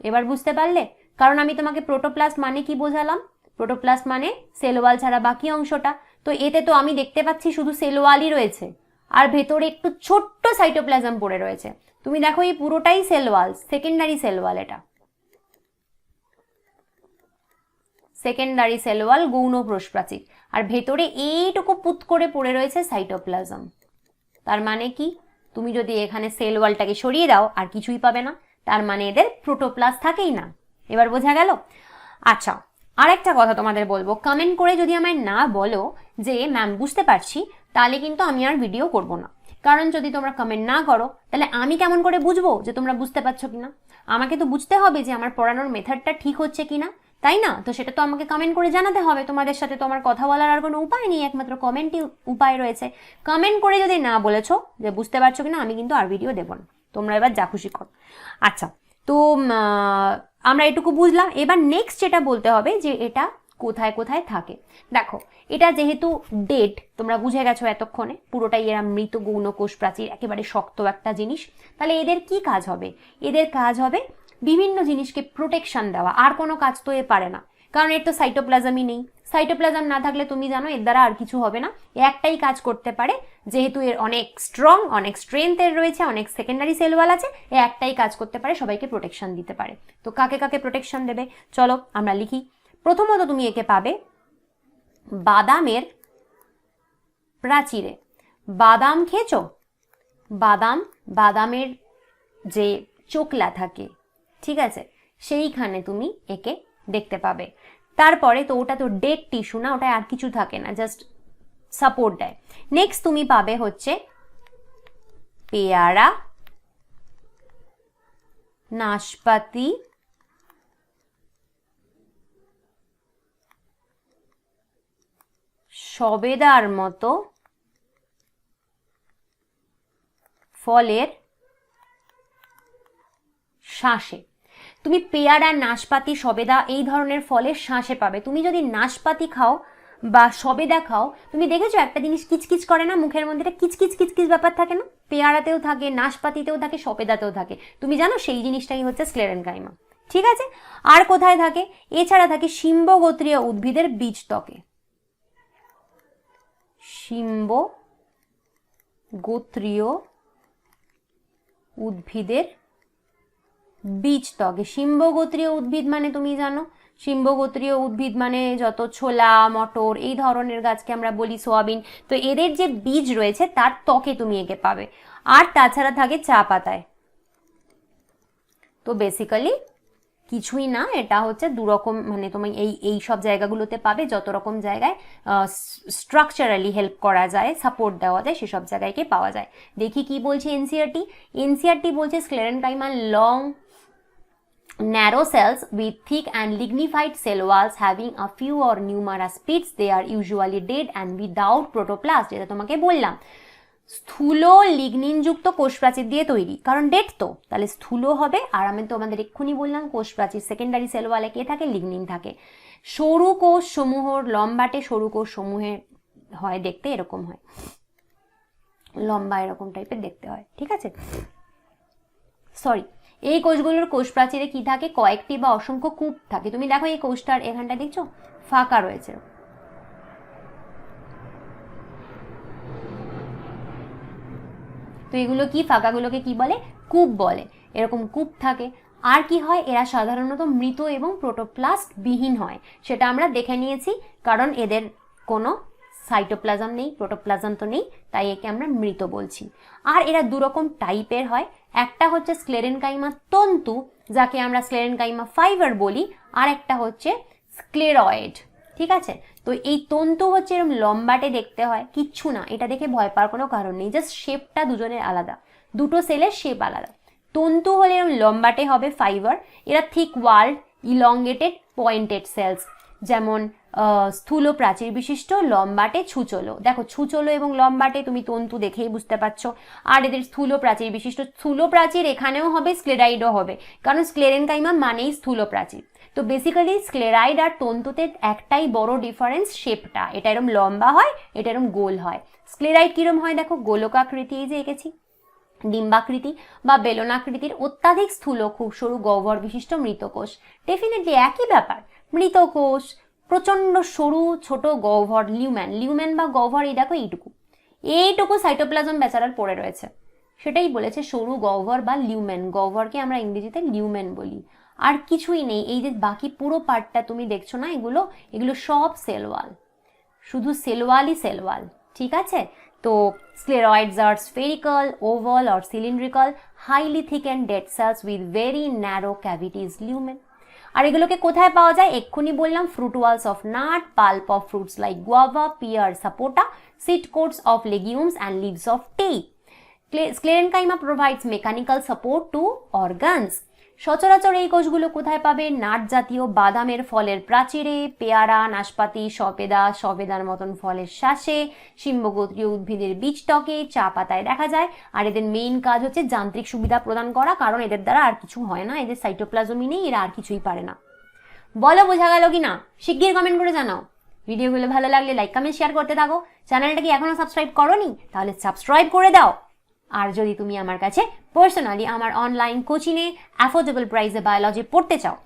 এবার বুঝতে পারলে? কারণ আমি তোমাকে প্রোটোপ্লাস্ট মানে কি বোঝালাম? প্রোটোপ্লাস্ট মানে সেল ওয়াল ছাড়া বাকি অংশটা। তো এতে তো আমি দেখতে পাচ্ছি শুধু সেল ওয়ালই রয়েছে, আর ভেতরে একটু ছোট্ট সাইটোপ্লাজম পড়ে রয়েছে। তুমি দেখো এই পুরোটাই cell wall, secondary cell wall, এটা সেকেন্ডারি সেল ওয়াল, গৌণ কোষ প্রাচীর, আর ভেতরে এইটুকু পুত করে পড়ে রয়েছে সাইটোপ্লাজম। তার মানে কি? তুমি যদি এখানে সেল ওয়ালটাকে সরিয়ে দাও আর কিছুই পাবে না, তার মানে এদের প্রোটোপ্লাস্ট থাকেই না। এবার বোঝা গেল? আচ্ছা, আরেকটা কথা তোমাদের বলবো, কমেন্ট করে যদি আমায় না বলো যে ম্যাম বুঝতে পারছি, তাহলে কিন্তু আমি আর ভিডিও করব না। কারণ যদি তোমরা কমেন্ট না করো তাহলে আমি কেমন করে বুঝবো যে তোমরা বুঝতে পারছো কিনা? আমাকে তো বুঝতে হবে যে আমার পড়ানোর মেথডটা ঠিক হচ্ছে কিনা, তাই না? তো সেটা তো আমাকে কমেন্ট করে জানাতে হবে। তোমাদের সাথে তো আমার কথা বলার আর কোনো উপায় নেই, একমাত্র কমেন্টই উপায় রয়েছে। কমেন্ট করে যদি না বলেছো যে বুঝতে পারছো কিনা, আমি কিন্তু আর ভিডিও দেবো না। তোমরা এবার যা খুশি করো। আচ্ছা, তো আমরা এটুকু বুঝলাম। এবার নেক্সট যেটা বলতে হবে যে এটা কোথায় কোথায় থাকে। দেখো, এটা যেহেতু ডেড, তোমরা বুঝে গেছো এতক্ষণে, পুরোটাই এরা মৃত গৌণ কোষ প্রাচীর, একেবারে শক্ত একটা জিনিস। তাহলে এদের কি কাজ হবে? এদের কাজ হবে বিভিন্ন জিনিসকে প্রোটেকশন দেওয়া, আর কোনো কাজ তো এ পারে না, কারণ এর তো সাইটোপ্লাজমই নেই। সাইটোপ্লাজম না থাকলে তুমি জানো এর দ্বারা আর কিছু হবে না। একটাই কাজ করতে পারে, যেহেতু এর অনেক স্ট্রং, অনেক স্ট্রেংথ এর রয়েছে, অনেক সেকেন্ডারি সেল ওয়াল আছে, একটাই কাজ করতে পারে, সবাইকে প্রোটেকশন দিতে পারে। তো কাকে কাকে প্রোটেকশন দেবে চলো আমরা লিখি। প্রথমত তুমি একে পাবে বাদামের প্রাচীরে। বাদাম খেয়েছো? বাদামের যে চোকলা থাকে, ঠিক আছে, সেইখানে তুমি একে দেখতে পাবে। তারপরে তো ওটা তো ডেড টিস্যু না, ওটা আর কিছু থাকে না, জাস্ট সাপোর্ট দেয়। নেক্সট তুমি পাবে হচ্ছে পেয়ারা, নাশপাতি, সবেদার মতো ফলের শাঁসে। তুমি পেয়ারা, নাশপাতি, সবেদা এই ধরনের ফলের শাঁসে পাবে। তুমি যদি নাশপাতি খাও বা সবেদা খাও, তুমি দেখেছো একটা জিনিস কিচকিচ করে না মুখের মধ্যে, এটা কিচকিচ কিচকিচ ব্যাপার থাকে না? পেয়ারাতেও থাকে, নাশপাতিতেও থাকে, সবেদাতেও থাকে। তুমি জানো সেই জিনিসটাই হচ্ছে স্ক্লেরেনকাইমা, ঠিক আছে? আর কোথায় থাকে? এছাড়া থাকে শিম্বগোত্রীয় উদ্ভিদের বীজত্বকে। শিম্বগোত্রীয় উদ্ভিদের বীজত্বকে। শিম্বগোত্রীয় উদ্ভিদ মানে তুমি জানো, শিম্বগোত্রীয় উদ্ভিদ মানে যত ছোলা, মটর এই ধরনের গাছকে আমরা বলি সোয়াবিন। তো এদের যে বীজ রয়েছে তার ত্বকে তুমি একে পাবে। আর তাছাড়া থাকে চা পাতায়। তো বেসিক্যালি কিছুই না, এটা হচ্ছে দুরকম, মানে তুমি এই সব জায়গাগুলোতে পাবে, যত রকম জায়গায় স্ট্রাকচারালি হেল্প করা যায়, সাপোর্ট দেওয়া যায়, সেসব জায়গায়কে পাওয়া যায়। দেখি কি বলছে এনসিইআরটি। এনসিইআরটি বলছে sclerenchyma long narrow cells with thick and lignified cell walls having a few or numerous pits. They are usually dead and without protoplast, যেটা তোমাকে বললাম। স্থূল লিগনিনযুক্ত কোষ প্রাচীর দিয়ে তৈরি, কারণ ডেট তো, তাহলে স্থূল হবে। আর আমি তোমাদের এক্ষুনি বললাম কোষ প্রাচীর সেকেন্ডারি সেল ওয়ালে কে থাকে, লিগনিন থাকে। সরু কোষ সমূহর লম্বাটে সরু কোষ সমূহের হয় দেখতে এরকম হয়, লম্বা এরকম টাইপের দেখতে হয়, ঠিক আছে। সরি, এই কোষগুলোর কোষ প্রাচীরে কি থাকে, কয়েকটি বা অসংখ্য কূপ থাকে। তুমি দেখো এই কোষটার এখানটা দেখছো ফাঁকা রয়েছে, তো এগুলো কি, ফাঁকাগুলোকে কি বলে, কূপ বলে। এরকম কূপ থাকে। আর কি হয়, এরা সাধারণত মৃত এবং প্রোটোপ্লাস্ট বিহীন হয়, সেটা আমরা দেখে নিয়েছি, কারণ এদের কোনো সাইটোপ্লাজম নেই, প্রোটোপ্লাজম তো নেই, তাই একে আমরা মৃত বলছি। আর এরা দুরকম টাইপের হয়, একটা হচ্ছে স্ক্লেরেনকাইমা তন্তু, যাকে আমরা স্ক্লেরেনকাইমা ফাইবার বলি, আর একটা হচ্ছে স্ক্লেরয়েড, ঠিক আছে। তো এই তন্তু হচ্ছে এরকম লম্বাটে দেখতে হয়, কিচ্ছু না, এটা দেখে ভয় পাওয়ার কোনো কারণ নেই, জাস্ট শেপটা দুজনের আলাদা, দুটো সেলের শেপ আলাদা। তন্তু হলে এরকম লম্বাটে হবে ফাইবার, এরা thick walled elongated pointed cells, যেমন স্থূল প্রাচীর বিশিষ্ট লম্বাটে ছুচলো। দেখো ছুচলো এবং লম্বাটে তুমি তন্তু দেখেই বুঝতে পারছো। আর এদের স্থূল প্রাচীর বিশিষ্ট, স্থূল প্রাচীর এখানেও হবে, স্ক্লেরাইডও হবে, কারণ স্ক্লেরেনকাইমা মানেই স্থূল প্রাচীর। তো বেসিক্যালি স্ক্লেরাইড আর তন্তুতে একটাই বড় ডিফারেন্স, শেপটা, এটা এরকম লম্বা হয়, এটা এরকম গোল হয়। স্ক্লেরাইড কিরম হয় দেখো, গোলকাকৃতি, এই যে এঁকেছি, ডিম্বাকৃতি বা বেলনাকৃতির, অত্যাধিক স্থূল খুব সরু গহ্বর বিশিষ্ট মৃতকোষ। ডেফিনেটলি একই ব্যাপার, মৃতকোষ, প্রচন্ড সরু ছোট গহ্বর, লিউম্যান বা গহ্বর, এই দেখো এইটুকু সাইটোপ্লাজম বেচারার পড়ে রয়েছে, সেটাই বলেছে সরু গহ্বর বা লিউম্যান, গহ্বরকে আমরা ইংরেজিতে লিউম্যান বলি। আর কিছুই নেই, এই যে বাকি পুরো পার্টটা তুমি দেখছো না, এগুলো সব সেল ওয়াল, শুধু সেল ওয়ালই সেল ওয়াল, ঠিক আছে। তো scleroids are spherical, oval or cylindrical, highly thickened dead cells with very narrow cavities, lumen. আর এগুলোকে কোথায় পাওয়া যায়, এক্ষুনি বললাম, fruit walls of nut, pulp of fruits like guava, pear, sapota, seed coats of legumes and leaves of tea. Sclerenchyma provides mechanical support to organs. সচরাচর এই কোষগুলো কোথায় পাবে, নাট জাতীয় বাদামের ফলের প্রাচীরে, পেয়ারা, নাশপাতি, সবেদার মতন ফলের শ্বাসে, শিম্বগোত্রীয় উদ্ভিদের বীজটকে, চা পাতায় দেখা যায়। আর এদের মেইন কাজ হচ্ছে যান্ত্রিক সুবিধা প্রদান করা, কারণ এদের দ্বারা আর কিছু হয় না, এদের সাইটোপ্লাজমই নেই, এরা আর কিছুই পারে না। বলো বোঝা গেল কি না, শিগগির কমেন্ট করে জানাও। ভিডিওগুলো ভালো লাগলে লাইক কমেন্ট শেয়ার করতে থাকো। চ্যানেলটা কি এখনো সাবস্ক্রাইব করোনি, তাহলে সাবস্ক্রাইব করে দাও। আর যদি তুমি আমার কাছে পার্সোনালি আমার অনলাইন কোচিংয়ে অ্যাফোর্ডেবল প্রাইসে বায়োলজি পড়তে চাও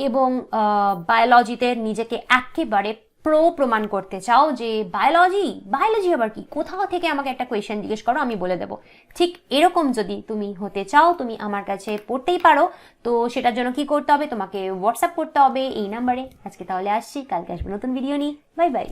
এবং বায়োলজিতে নিজেকে একেবারে প্রমাণ করতে চাও যে বায়োলজি আবার কি, কোথাও থেকে আমাকে একটা কোয়েশ্চেন জিজ্ঞেস করো, আমি বলে দেবো, ঠিক এরকম যদি তুমি হতে চাও, তুমি আমার কাছে পড়তেই পারো। তো সেটার জন্য কি করতে হবে, তোমাকে হোয়াটসঅ্যাপ করতে হবে এই নাম্বারে। আজকে তাহলে আসছি, কালকে আসবো নতুন ভিডিও নিয়ে। Bye bye.